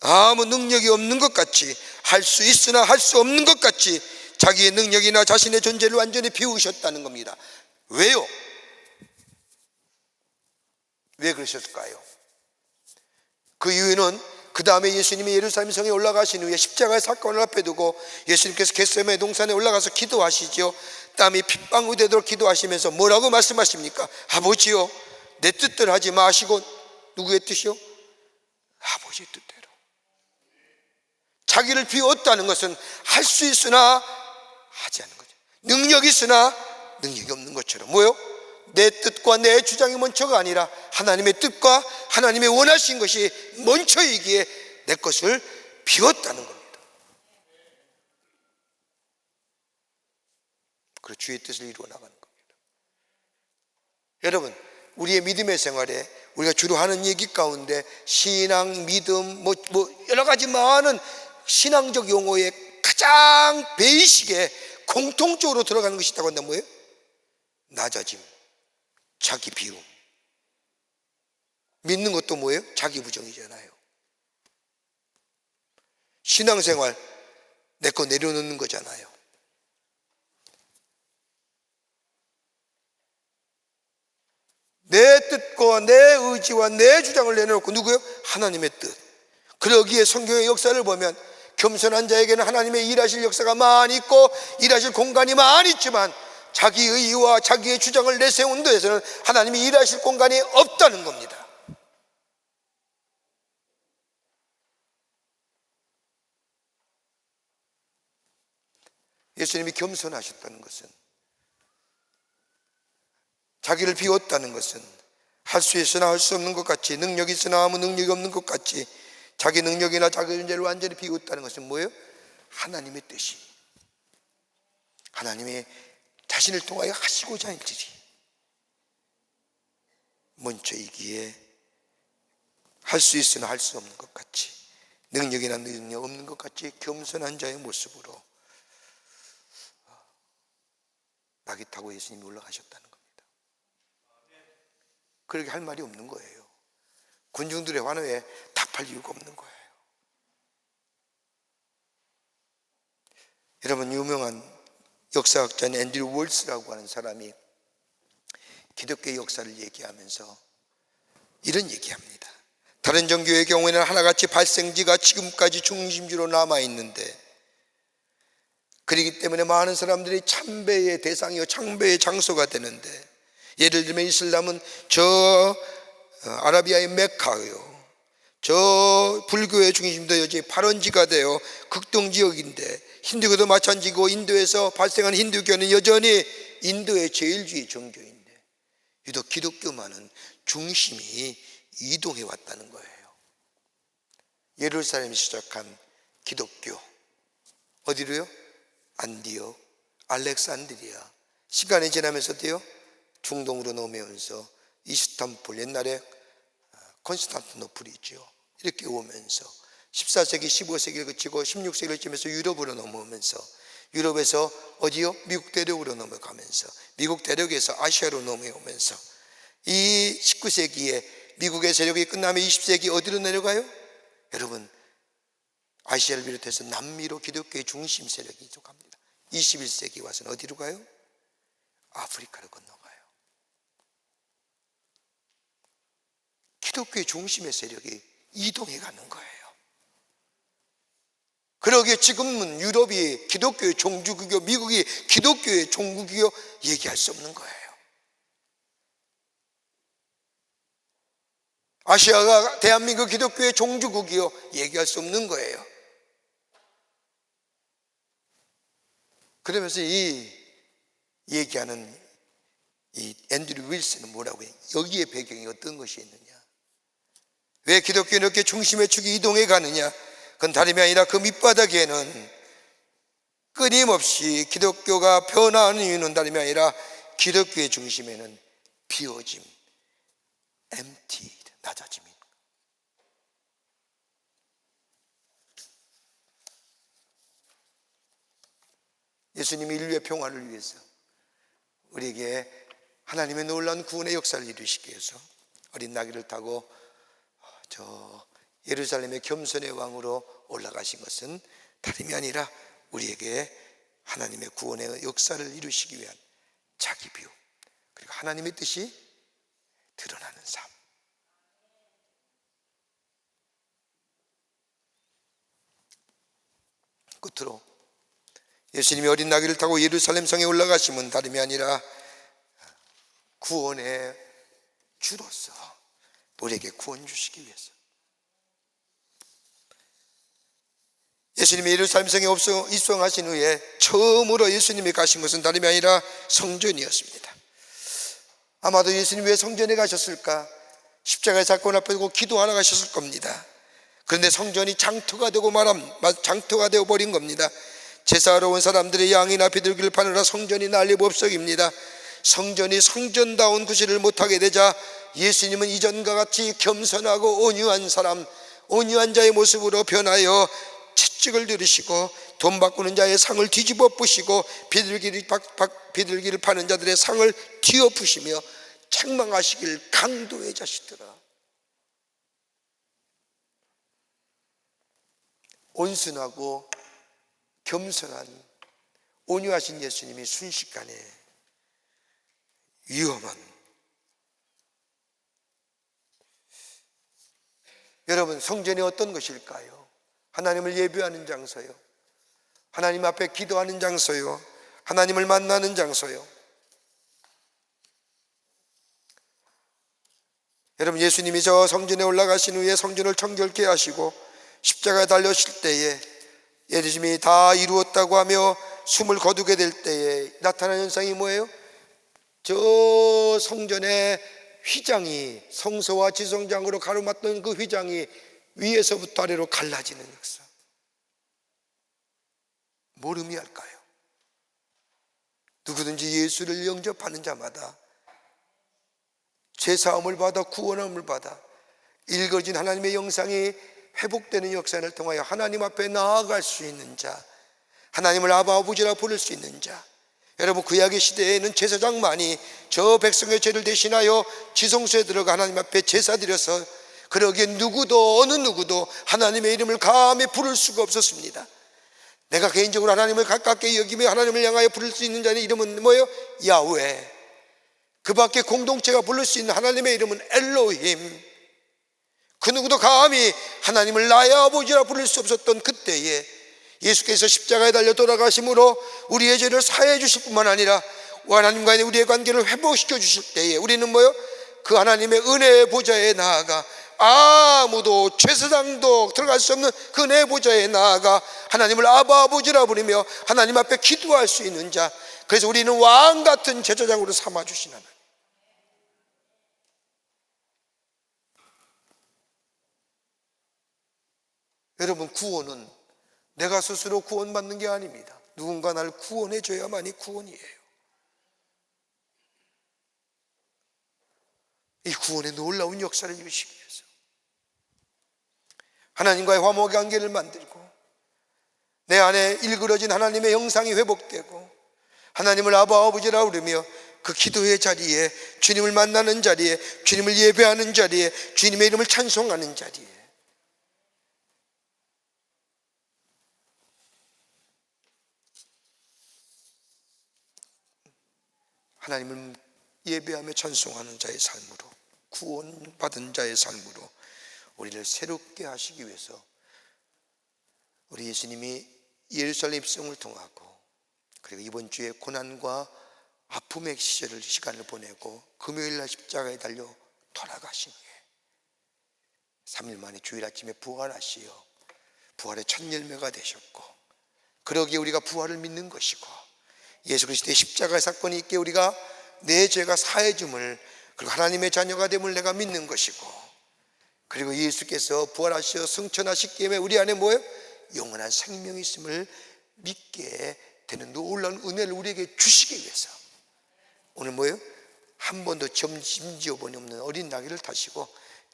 아무 능력이 없는 것 같이, 할 수 있으나 할 수 없는 것 같이 자기의 능력이나 자신의 존재를 완전히 비우셨다는 겁니다. 왜요? 왜 그러셨을까요? 그 이유는 그 다음에 예수님이 예루살렘 성에 올라가신 후에 십자가의 사건을 앞에 두고 예수님께서 겟세마네 동산에 올라가서 기도하시죠. 땀이 핏방울 되도록 기도하시면서 뭐라고 말씀하십니까? 아버지요, 내 뜻대로 하지 마시고 누구의 뜻이요? 아버지의 뜻대로. 자기를 비웠다는 것은 할 수 있으나 하지 않는 거죠. 능력이 있으나 능력이 없는 것처럼. 뭐요? 내 뜻과 내 주장이 먼저가 아니라 하나님의 뜻과 하나님의 원하신 것이 먼저이기에 내 것을 비웠다는 겁니다. 그리고 주의 뜻을 이루어 나가는 겁니다. 여러분, 우리의 믿음의 생활에 우리가 주로 하는 얘기 가운데 신앙, 믿음, 여러 가지 많은 신앙적 용어의 가장 베이식에 공통적으로 들어가는 것이 있다고 한다면 뭐예요? 낮아짐, 자기 비움. 믿는 것도 뭐예요? 자기 부정이잖아요. 신앙생활, 내 거 내려놓는 거잖아요. 내 뜻과 내 의지와 내 주장을 내놓고 누구요? 하나님의 뜻. 그러기에 성경의 역사를 보면 겸손한 자에게는 하나님의 일하실 역사가 많이 있고 일하실 공간이 많이 있지만 자기의 의와 자기의 주장을 내세운 데에서는 하나님이 일하실 공간이 없다는 겁니다. 예수님이 겸손하셨다는 것은, 자기를 비웠다는 것은 할 수 있으나 할 수 없는 것 같이, 능력이 있으나 아무 능력이 없는 것 같이 자기 능력이나 자기 존재를 완전히 비웠다는 것은 뭐예요? 하나님의 뜻이, 하나님의 자신을 통하여 하시고자 할 일이 먼저이기에 할 수 있으나 할 수 없는 것 같이, 능력이나 능력 없는 것 같이 겸손한 자의 모습으로 낙이 타고 예수님이 올라가셨다는 겁니다. 그렇게 할 말이 없는 거예요. 군중들의 환호에 답할 이유가 없는 거예요. 여러분, 유명한 역사학자인 앤드류 월스라고 하는 사람이 기독교의 역사를 얘기하면서 이런 얘기합니다. 다른 종교의 경우에는 하나같이 발생지가 지금까지 중심지로 남아있는데, 그렇기 때문에 많은 사람들이 참배의 대상이요 참배의 장소가 되는데, 예를 들면 이슬람은 저 아라비아의 메카요, 저 불교의 중심도 여지 발원지가 되어 극동지역인데, 힌두교도 마찬가지고 인도에서 발생한 힌두교는 여전히 인도의 제일주의 종교인데 유독 기독교만은 중심이 이동해 왔다는 거예요. 예루살렘이 시작한 기독교, 어디로요? 안디옥, 알렉산드리아, 시간이 지나면서도요 중동으로 넘어오면서 이스탄불, 옛날에 콘스탄티노플이죠, 이렇게 오면서 14세기, 15세기를 거치고 16세기를 지면서 유럽으로 넘어오면서, 유럽에서 어디요? 미국 대륙으로 넘어가면서, 미국 대륙에서 아시아로 넘어오면서, 이 19세기에 미국의 세력이 끝나면 20세기 어디로 내려가요? 여러분, 아시아를 비롯해서 남미로 기독교의 중심 세력이 이동합니다. 21세기 와서는 어디로 가요? 아프리카로 건너가요. 기독교의 중심의 세력이 이동해 가는 거예요. 그러기에 지금은 유럽이 기독교의 종주국이요, 미국이 기독교의 종국이요, 얘기할 수 없는 거예요. 아시아가 대한민국 기독교의 종주국이요, 얘기할 수 없는 거예요. 그러면서 이 얘기하는 이 앤드류 윌슨은 뭐라고 해요? 여기에 배경이 어떤 것이 있느냐? 왜 기독교는 이렇게 중심의 축이 이동해 가느냐? 그건 다름이 아니라 그 밑바닥에는 끊임없이 기독교가 변화하는 이유는 다름이 아니라 기독교의 중심에는 비워짐, empty, 낮아짐이. 예수님이 인류의 평화를 위해서 우리에게 하나님의 놀라운 구원의 역사를 이루시기 위해서 어린 나귀를 타고 저 예루살렘의 겸손의 왕으로 올라가신 것은 다름이 아니라 우리에게 하나님의 구원의 역사를 이루시기 위한 자기 비움, 그리고 하나님의 뜻이 드러나는 삶. 끝으로 예수님이 어린 나귀를 타고 예루살렘 성에 올라가심은 다름이 아니라 구원의 주로서 우리에게 구원 주시기 위해서. 예수님이 예루살렘 성에 입성하신 후에 처음으로 예수님이 가신 것은 다름이 아니라 성전이었습니다. 아마도 예수님이 왜 성전에 가셨을까? 십자가의 사건 앞에 두고 기도하러 가셨을 겁니다. 그런데 성전이 장터가 되어 버린 겁니다. 제사하러 온 사람들의 양이나 비둘기를 파느라 성전이 난리법석입니다. 성전이 성전다운 구실을 못하게 되자 예수님은 이전과 같이 겸손하고 온유한 사람, 온유한 자의 모습으로 변하여 채찍을 들으시고 돈 바꾸는 자의 상을 뒤집어 부시고 비둘기를 파는 자들의 상을 뒤엎으시며 책망하시길 강도의 자식들아. 온순하고 겸손한 온유하신 예수님이 순식간에 위험한, 여러분 성전이 어떤 것일까요? 하나님을 예배하는 장소요, 하나님 앞에 기도하는 장소요, 하나님을 만나는 장소요. 여러분 예수님이 저 성전에 올라가신 후에 성전을 정결케 하시고 십자가에 달려실 때에 예수님이 다 이루었다고 하며 숨을 거두게 될 때에 나타나는 현상이 뭐예요? 저 성전의 휘장이, 성소와 지성장으로 가로막던 그 휘장이 위에서부터 아래로 갈라지는 역사. 뭘 의미할까요? 누구든지 예수를 영접하는 자마다 죄사함을 받아 구원함을 받아 일거진 하나님의 영상이 회복되는 역사를 통하여 하나님 앞에 나아갈 수 있는 자, 하나님을 아버지라 부를 수 있는 자. 여러분 구약의 시대에는 제사장만이 저 백성의 죄를 대신하여 지성소에 들어가 하나님 앞에 제사 드려서, 그러기에 누구도 어느 누구도 하나님의 이름을 감히 부를 수가 없었습니다. 내가 개인적으로 하나님을 가깝게 여기며 하나님을 향하여 부를 수 있는 자의 이름은 뭐예요? 야훼. 그 밖에 공동체가 부를 수 있는 하나님의 이름은 엘로힘. 그 누구도 감히 하나님을 나의 아버지라 부를 수 없었던 그때에 예수께서 십자가에 달려 돌아가심으로 우리의 죄를 사해 주실 뿐만 아니라 하나님과의 우리의 관계를 회복시켜 주실 때에 우리는 뭐요? 그 하나님의 은혜의 보좌에 나아가, 아무도 제사장도 들어갈 수 없는 그 은혜의 보좌에 나아가 하나님을 아버지라 부르며 하나님 앞에 기도할 수 있는 자. 그래서 우리는 왕 같은 제사장으로 삼아 주신 하나님. 여러분 구원은 내가 스스로 구원받는 게 아닙니다. 누군가 나를 구원해 줘야만이 구원이에요. 이 구원의 놀라운 역사를 이루시기 위해서 하나님과의 화목 관계를 만들고 내 안에 일그러진 하나님의 형상이 회복되고 하나님을 아버지라 부르며 그 기도의 자리에, 주님을 만나는 자리에, 주님을 예배하는 자리에, 주님의 이름을 찬송하는 자리에 하나님을 예배하며 찬송하는 자의 삶으로, 구원받은 자의 삶으로 우리를 새롭게 하시기 위해서 우리 예수님이 예루살렘 입성을 통하고 그리고 이번 주에 고난과 아픔의 시간을 보내고 금요일 날 십자가에 달려 돌아가신 후에 3일 만에 주일 아침에 부활하시어 부활의 첫 열매가 되셨고, 그러기에 우리가 부활을 믿는 것이고, 예수 그리스도의 십자가의 사건이 있기에 우리가 내 죄가 사해줌을, 그리고 하나님의 자녀가 됨을 내가 믿는 것이고, 그리고 예수께서 부활하시어 승천하시기 때문에 우리 안에 뭐예요? 영원한 생명이 있음을 믿게 되는 놀라운 은혜를 우리에게 주시기 위해서 오늘 뭐예요? 한 번도 점심지어 본이 없는 어린 나귀를 타시고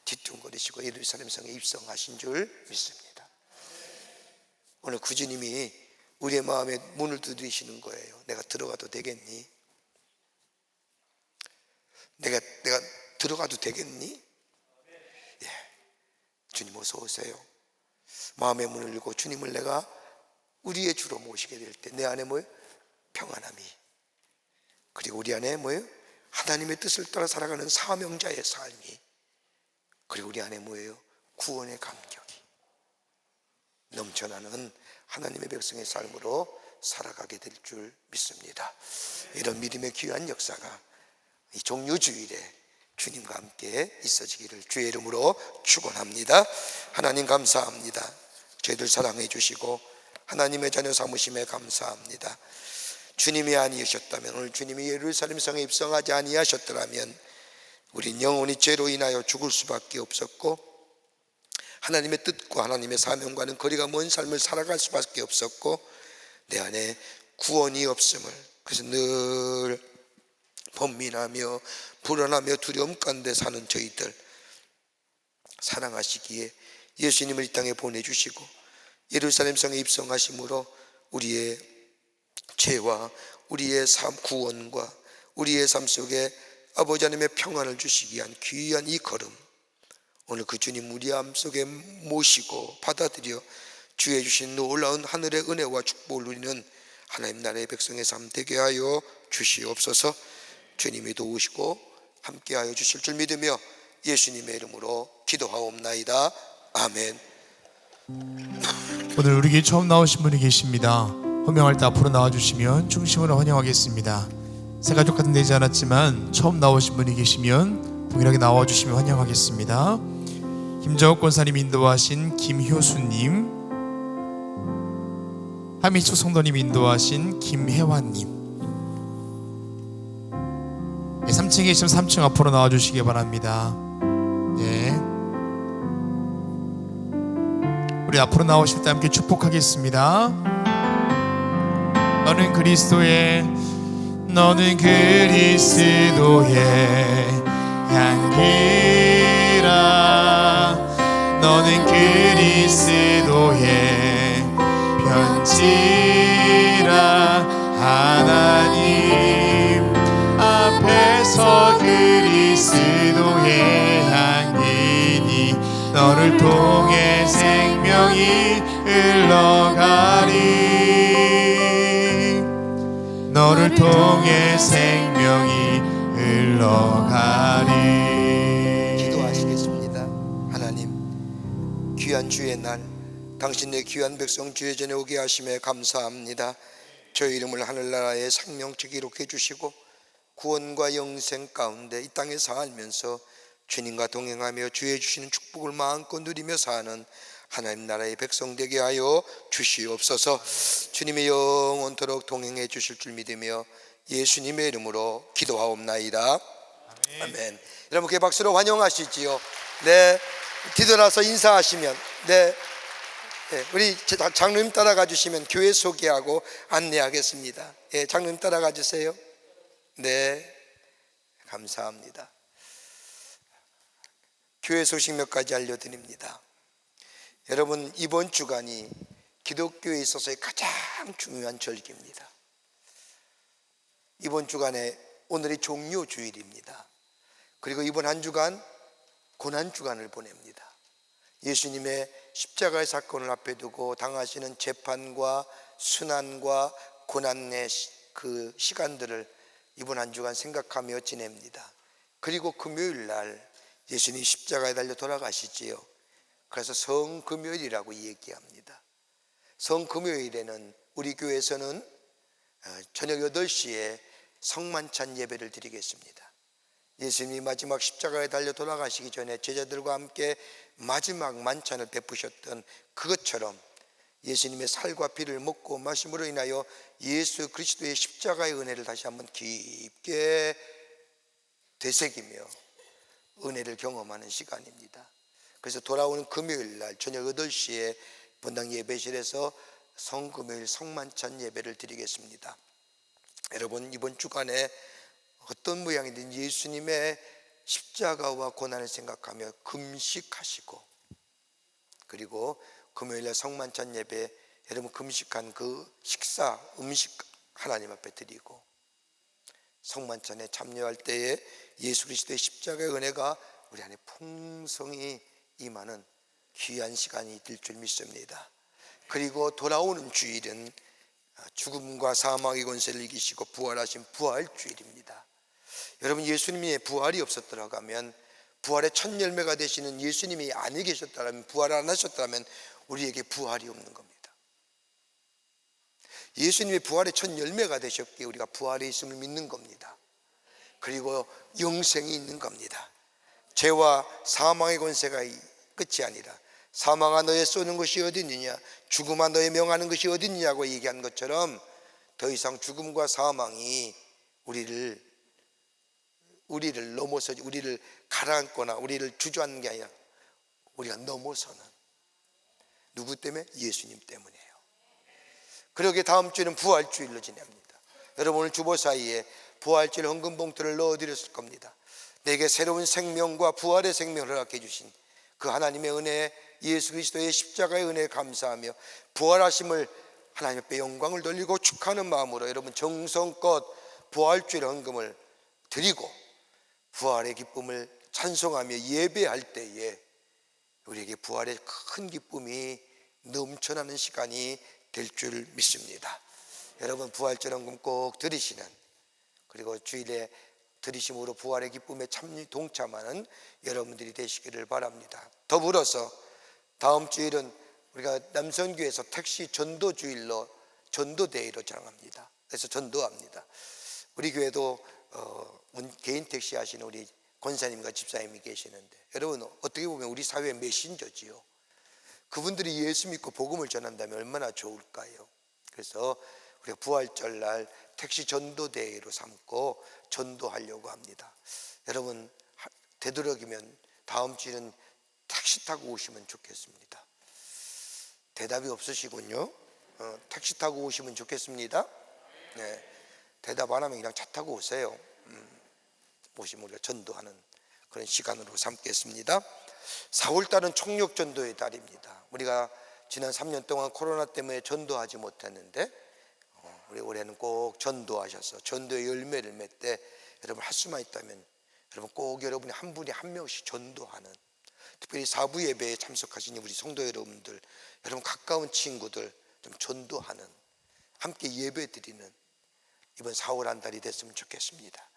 뒤뚱거리시고 예루살렘 성에 입성하신 줄 믿습니다. 오늘 구주님이 우리의 마음에 문을 두드리시는 거예요. 내가 들어가도 되겠니? 내가 들어가도 되겠니? 예. 주님 어서 오세요. 마음의 문을 열고 주님을 내가 우리의 주로 모시게 될 때 내 안에 뭐예요? 평안함이, 그리고 우리 안에 뭐예요? 하나님의 뜻을 따라 살아가는 사명자의 삶이, 그리고 우리 안에 뭐예요? 구원의 감격이 넘쳐나는 하나님의 백성의 삶으로 살아가게 될 줄 믿습니다. 이런 믿음의 귀한 역사가 이 종료주일에 주님과 함께 있어지기를 주의 이름으로 축원합니다. 하나님 감사합니다. 저희들 사랑해 주시고 하나님의 자녀 삼으심에 감사합니다. 주님이 아니셨다면, 오늘 주님이 예루살렘 성에 입성하지 아니하셨더라면 우린 영원히 죄로 인하여 죽을 수밖에 없었고, 하나님의 뜻과 하나님의 사명과는 거리가 먼 삶을 살아갈 수밖에 없었고, 내 안에 구원이 없음을, 그래서 늘 번민하며 불안하며 두려움 가운데 사는 저희들 사랑하시기에 예수님을 이 땅에 보내주시고 예루살렘 성에 입성하심으로 우리의 죄와 우리의 삶 구원과 우리의 삶 속에 아버지 하나님의 평안을 주시기 위한 귀한 이 걸음, 오늘 그 주님 우리 삶 속에 모시고 받아들여 주의 주신 놀라운 하늘의 은혜와 축복을 누리는 하나님 나라의 백성의 삶 되게 하여 주시옵소서. 주님이 도우시고 함께하여 주실 줄 믿으며 예수님의 이름으로 기도하옵나이다. 아멘. 오늘 우리 교회 처음 나오신 분이 계십니다. 헌명할 때 앞으로 나와주시면 중심으로 환영하겠습니다. 새가족 같은 되지 않았지만 처음 나오신 분이 계시면 동일하게 나와주시면 환영하겠습니다. 김정욱 권사님 인도하신 김효수님, 하민수 성도님 인도하신 김혜환님, 3층에 계시면 3층 앞으로 나와주시기 바랍니다. 네. 우리 앞으로 나오실 때 함께 축복하겠습니다. 너는 그리스도의 향기라. 너는 그리스도의 편지라. 하나님 앞에서 그리스도의 향기니 너를 통해 생명이 흘러가리. 너를 통해 생명이 흘러가리. 기도하시겠습니다. 하나님, 귀한 주의 날 당신의 귀한 백성 주의 전에 오게 하심에 감사합니다. 저희 이름을 하늘나라의 생명책 기록해 주시고 구원과 영생 가운데 이 땅에 살면서 주님과 동행하며 주의 주시는 축복을 마음껏 누리며 사는 하나님 나라의 백성 되게 하여 주시옵소서. 주님의 영원토록 동행해 주실 줄 믿으며 예수님의 이름으로 기도하옵나이다. 아멘. 여러분 그 박수로 환영하시지요. 네, 뒤돌아서 인사하시면 네, 우리 장로님 따라가 주시면 교회 소개하고 안내하겠습니다. 예, 장로님 따라가 주세요. 네, 감사합니다. 교회 소식 몇 가지 알려드립니다. 여러분, 이번 주간이 기독교에 있어서의 가장 중요한 절기입니다. 이번 주간에 오늘이 종료주일입니다. 그리고 이번 한 주간 고난주간을 보냅니다. 예수님의 십자가의 사건을 앞에 두고 당하시는 재판과 순환과 고난의 그 시간들을 이번 한 주간 생각하며 지냅니다. 그리고 금요일 날 예수님이 십자가에 달려 돌아가시지요. 그래서 성금요일이라고 얘기합니다. 성금요일에는 우리 교회에서는 저녁 8시에 성만찬 예배를 드리겠습니다. 예수님이 마지막 십자가에 달려 돌아가시기 전에 제자들과 함께 마지막 만찬을 베푸셨던 그것처럼 예수님의 살과 피를 먹고 마심으로 인하여 예수 그리스도의 십자가의 은혜를 다시 한번 깊게 되새기며 은혜를 경험하는 시간입니다. 그래서 돌아오는 금요일 날 저녁 8시에 본당 예배실에서 성금요일 성만찬 예배를 드리겠습니다. 여러분, 이번 주간에 어떤 모양이든 예수님의 십자가와 고난을 생각하며 금식하시고, 그리고 금요일날 성만찬 예배 여러분 금식한 그 식사 음식 하나님 앞에 드리고 성만찬에 참여할 때에 예수 그리스도의 십자가의 은혜가 우리 안에 풍성히 임하는 귀한 시간이 될 줄 믿습니다. 그리고 돌아오는 주일은 죽음과 사망의 권세를 이기시고 부활하신 부활주일입니다. 여러분, 예수님의 부활이 없었더라고 하면, 부활의 첫 열매가 되시는 예수님이 아니 계셨다면, 부활 안 하셨다면 우리에게 부활이 없는 겁니다. 예수님의 부활의 첫 열매가 되셨기에 우리가 부활에 있음을 믿는 겁니다. 그리고 영생이 있는 겁니다. 죄와 사망의 권세가 끝이 아니라, 사망아 너의 쏘는 것이 어디 있느냐, 죽음아 너의 명하는 것이 어디 있느냐고 얘기한 것처럼 더 이상 죽음과 사망이 우리를 넘어서, 우리를 가라앉거나 우리를 주저앉는 게 아니라 우리가 넘어서는, 누구 때문에? 예수님 때문이에요. 그러게 다음 주에는 부활주일로 지냅니다. 여러분, 오늘 주보 사이에 부활주일 헌금 봉투를 넣어드렸을 겁니다. 내게 새로운 생명과 부활의 생명을 허락해 주신 그 하나님의 은혜, 예수 그리스도의 십자가의 은혜에 감사하며 부활하심을 하나님 앞에 영광을 돌리고 축하하는 마음으로 여러분 정성껏 부활주일 헌금을 드리고 부활의 기쁨을 찬송하며 예배할 때에 우리에게 부활의 큰 기쁨이 넘쳐나는 시간이 될 줄 믿습니다. 여러분, 부활절 헌금 꼭 드리시는, 그리고 주일에 드리심으로 부활의 기쁨에 동참하는 여러분들이 되시기를 바랍니다. 더불어서 다음 주일은 우리가 남선교에서 택시 전도주일로, 전도데이로 정합니다. 그래서 전도합니다. 우리 교회도 개인 택시 하시는 우리 권사님과 집사님이 계시는데, 여러분 어떻게 보면 우리 사회의 메신저지요. 그분들이 예수 믿고 복음을 전한다면 얼마나 좋을까요? 그래서 우리가 부활절 날 택시 전도데이로 삼고 전도하려고 합니다. 여러분, 되도록이면 다음 주에는 택시 타고 오시면 좋겠습니다. 대답이 없으시군요. 택시 타고 오시면 좋겠습니다. 네, 대답 안 하면 그냥 차 타고 오세요. 오시면 우리가 전도하는 그런 시간으로 삼겠습니다. 4월달은 총력전도의 달입니다. 우리가 지난 3년 동안 코로나 때문에 전도하지 못했는데 우리 올해는 꼭 전도하셔서 전도의 열매를 맺되, 여러분 할 수만 있다면 여러분 꼭 여러분이 한 분이 한 명씩 전도하는, 특별히 사부 예배에 참석하신 우리 성도 여러분들, 여러분 가까운 친구들 좀 전도하는, 함께 예배 드리는 이번 4월 한 달이 됐으면 좋겠습니다.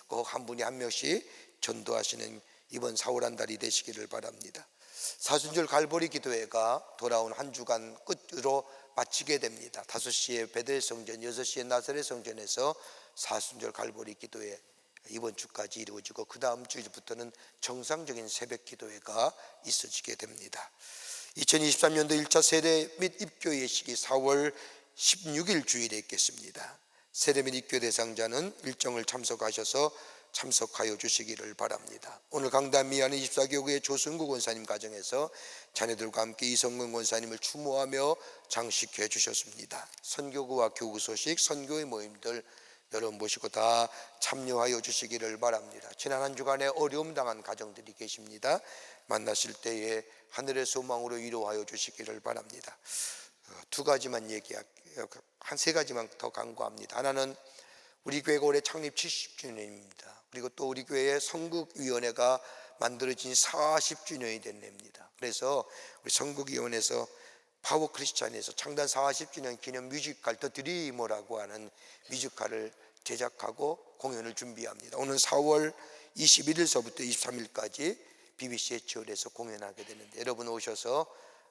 꼭 한 분이 한 명씩 전도하시는 이번 4월 한 달이 되시기를 바랍니다. 사순절 갈보리 기도회가 돌아온 한 주간 끝으로 마치게 됩니다. 5시에 베델 성전, 6시에 나사렛 성전에서 사순절 갈보리 기도회 이번 주까지 이루어지고, 그 다음 주부터는 정상적인 새벽 기도회가 있어지게 됩니다. 2023년도 1차 세례 및 입교 예식이 4월 16일 주일에 있겠습니다. 세례 및 입교 대상자는 일정을 참석하여 주시기를 바랍니다. 오늘 강단 미안의 24교구의 조승구 권사님 가정에서 자녀들과 함께 이성근 권사님을 추모하며 장식해 주셨습니다. 선교구와 교구 소식, 선교의 모임들 여러분 모시고 다 참여하여 주시기를 바랍니다. 지난 한 주간에 어려움 당한 가정들이 계십니다. 만나실 때에 하늘의 소망으로 위로하여 주시기를 바랍니다. 두 가지만 얘기할게요. 한 세 가지만 더 강구합니다. 하나는 우리 교회가 올해 창립 70주년입니다. 그리고 또 우리 교회의 선국위원회가 만들어진 40주년이 된 해입니다. 그래서 우리 선국위원회에서 파워 크리스찬에서 창단 40주년 기념 뮤지컬 더 드리머라고 하는 뮤지컬을 제작하고 공연을 준비합니다. 오늘 4월 21일서부터 23일까지 BBC 해치홀에서 공연하게 되는데, 여러분 오셔서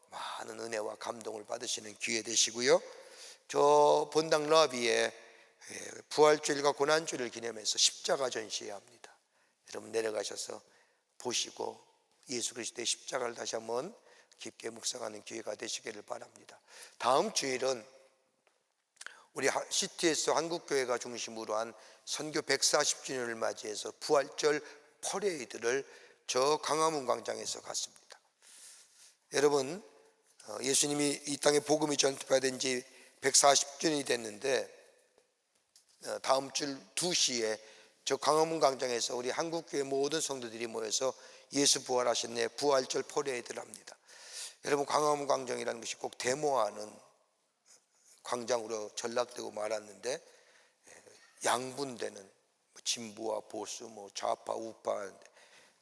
많은 은혜와 감동을 받으시는 기회 되시고요. 저 본당 러비에 부활주일과 고난주일을 기념해서 십자가 전시회합니다. 여러분 내려가셔서 보시고 예수 그리스도의 십자가를 다시 한번 깊게 묵상하는 기회가 되시기를 바랍니다. 다음 주일은 우리 CTS 한국교회가 중심으로 한 선교 140주년을 맞이해서 부활절 퍼레이드를 저 광화문 광장에서 갖습니다. 여러분, 예수님이 이 땅에 복음이 전파된 지 140주년이 됐는데 다음 주 2시에 저 광화문 광장에서 우리 한국교회 모든 성도들이 모여서 예수 부활하신 날 부활절 퍼레이드를 합니다. 여러분, 광화문 광장이라는 것이 꼭 데모하는 광장으로 전락되고 말았는데 양분되는 진보와 보수, 좌파 우파.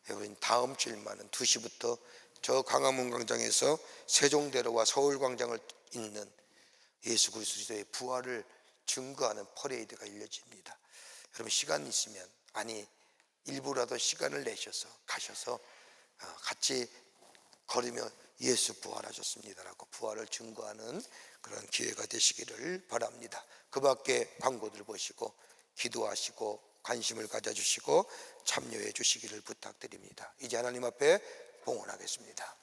여러분 다음 주일만은 2시부터 저 광화문 광장에서 세종대로와 서울광장을 잇는 예수 그리스도의 부활을 증거하는 퍼레이드가 열려집니다. 여러분 시간 있으면 일부라도 시간을 내셔서 가셔서 같이 걸으며 예수 부활하셨습니다라고 부활을 증거하는 그런 기회가 되시기를 바랍니다. 그 밖에 광고들 보시고 기도하시고 관심을 가져주시고 참여해 주시기를 부탁드립니다. 이제 하나님 앞에 봉헌하겠습니다.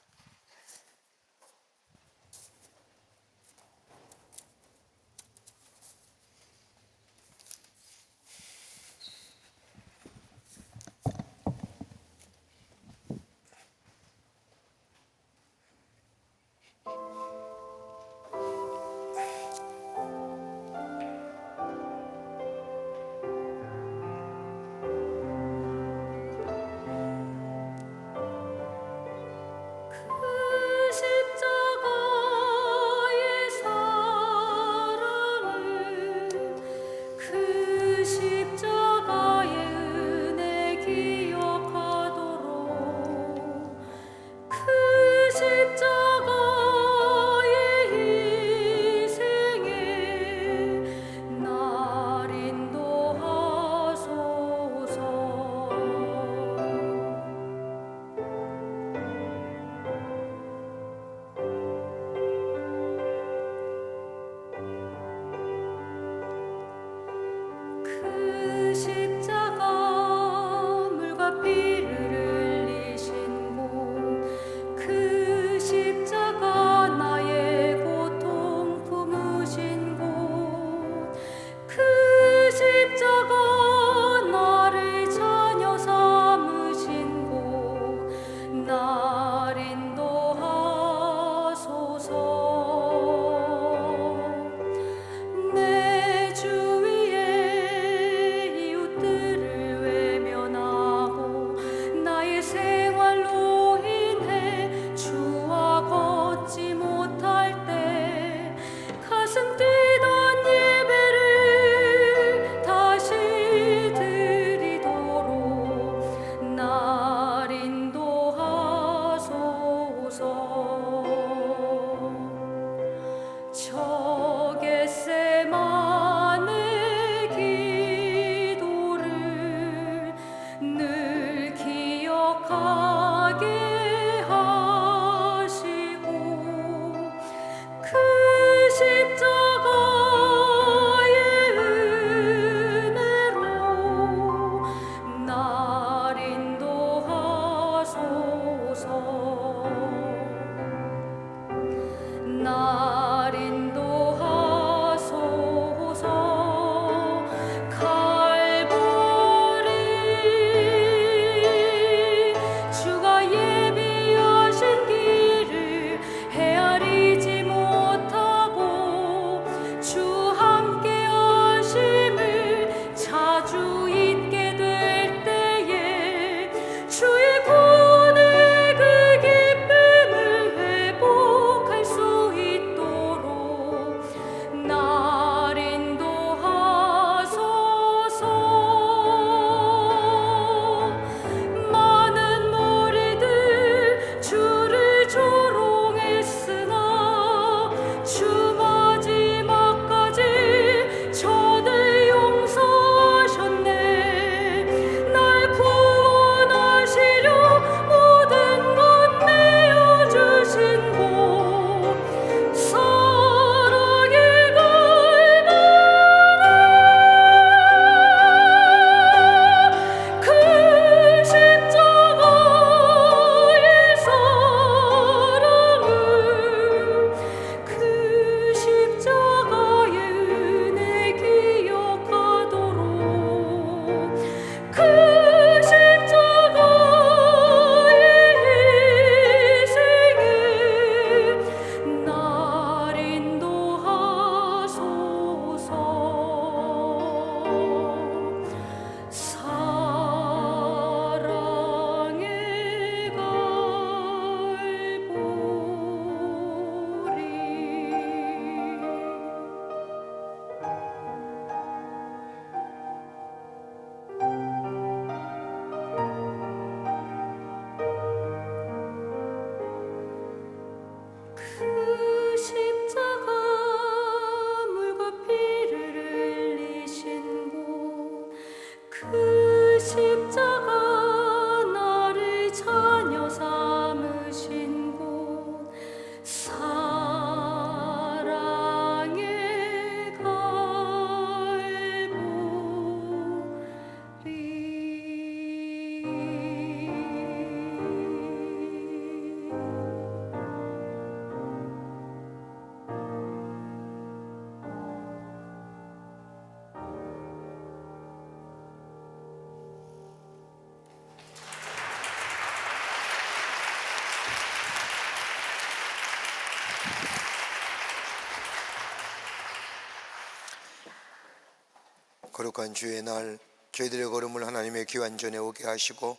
거룩한 주의 날 저희들의 걸음을 하나님의 귀한 전에 오게 하시고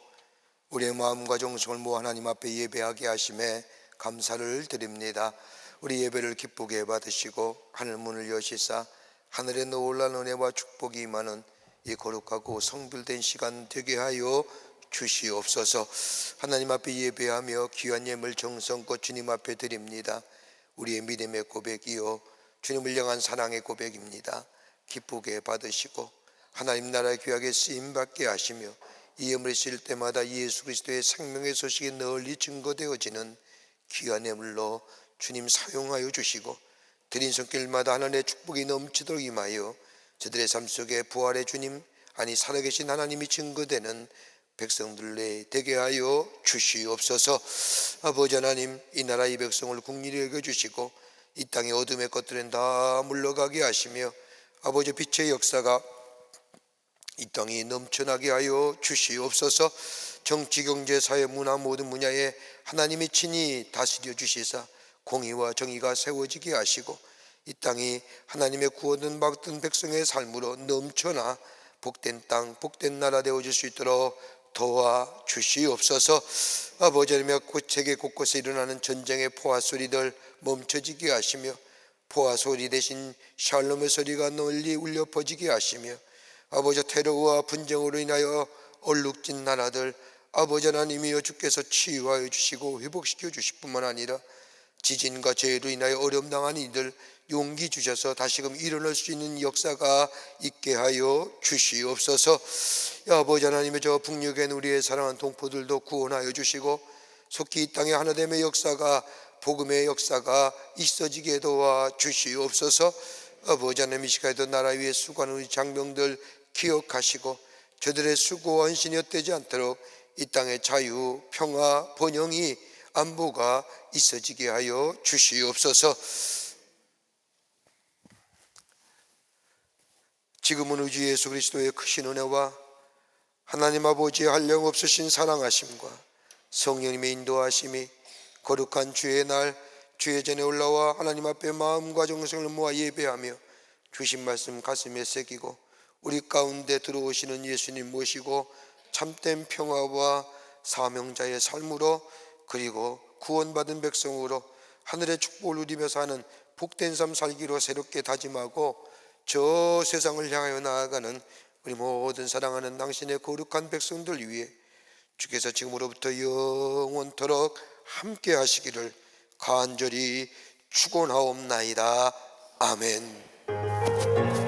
우리의 마음과 정성을 모아 하나님 앞에 예배하게 하심에 감사를 드립니다. 우리 예배를 기쁘게 받으시고 하늘 문을 여시사 하늘의 놀라운 은혜와 축복이 임하는 이 거룩하고 성불된 시간 되게 하여 주시옵소서. 하나님 앞에 예배하며 귀한 예물 정성껏 주님 앞에 드립니다. 우리의 믿음의 고백이요 주님을 향한 사랑의 고백입니다. 기쁘게 받으시고 하나님 나라의 귀하게 쓰임받게 하시며 이 예물을 실 때마다 예수 그리스도의 생명의 소식이 널리 증거되어지는 귀한 예물로 주님 사용하여 주시고 드린 손길마다 하나님의 축복이 넘치도록 임하여 저들의 삶 속에 부활의 주님 아니 살아계신 하나님이 증거되는 백성들에 되게 하여 주시옵소서. 아버지 하나님, 이 나라 이 백성을 국리를 여겨주시고 이 땅의 어둠의 것들은 다 물러가게 하시며 아버지 빛의 역사가 이 땅이 넘쳐나게 하여 주시옵소서. 정치, 경제, 사회, 문화 모든 분야에 하나님이 친히 다스려 주시사 공의와 정의가 세워지게 하시고 이 땅이 하나님의 구원을 받은 백성의 삶으로 넘쳐나 복된 땅, 복된 나라 되어질 수 있도록 도와주시옵소서. 아버지 하나님, 세계 곳곳에 일어나는 전쟁의 포화 소리들 멈춰지게 하시며 포화 소리 대신 샬롬의 소리가 널리 울려 퍼지게 하시며 아버지 테러와 분쟁으로 인하여 얼룩진 나라들 아버지 하나님이여 주께서 치유하여 주시고 회복시켜 주실 뿐만 아니라 지진과 재해로 인하여 어려움 당한 이들 용기 주셔서 다시금 일어날 수 있는 역사가 있게 하여 주시옵소서. 아버지 하나님의 저 북녘엔 우리의 사랑하는 동포들도 구원하여 주시고 속히 이 땅의 하나됨의 역사가 복음의 역사가 있어지게 도와 주시옵소서. 아버지 하나님, 이 시간에도 나라 위에 수고하는 우리 장병들 기억하시고 저들의 수고와 헌신이 헛되지 않도록 이 땅의 자유, 평화, 번영이 안보가 있어지게 하여 주시옵소서. 지금은 우주 예수 그리스도의 크신 은혜와 하나님 아버지의 한량없으신 사랑하심과 성령님의 인도하심이 거룩한 주의 날 주의 전에 올라와 하나님 앞에 마음과 정성을 모아 예배하며 주신 말씀 가슴에 새기고 우리 가운데 들어오시는 예수님 모시고 참된 평화와 사명자의 삶으로 그리고 구원받은 백성으로 하늘의 축복을 누리며 사는 복된 삶 살기로 새롭게 다짐하고 저 세상을 향하여 나아가는 우리 모든 사랑하는 당신의 거룩한 백성들 위해 주께서 지금으로부터 영원토록 함께 하시기를 간절히 축원하옵나이다. 아멘.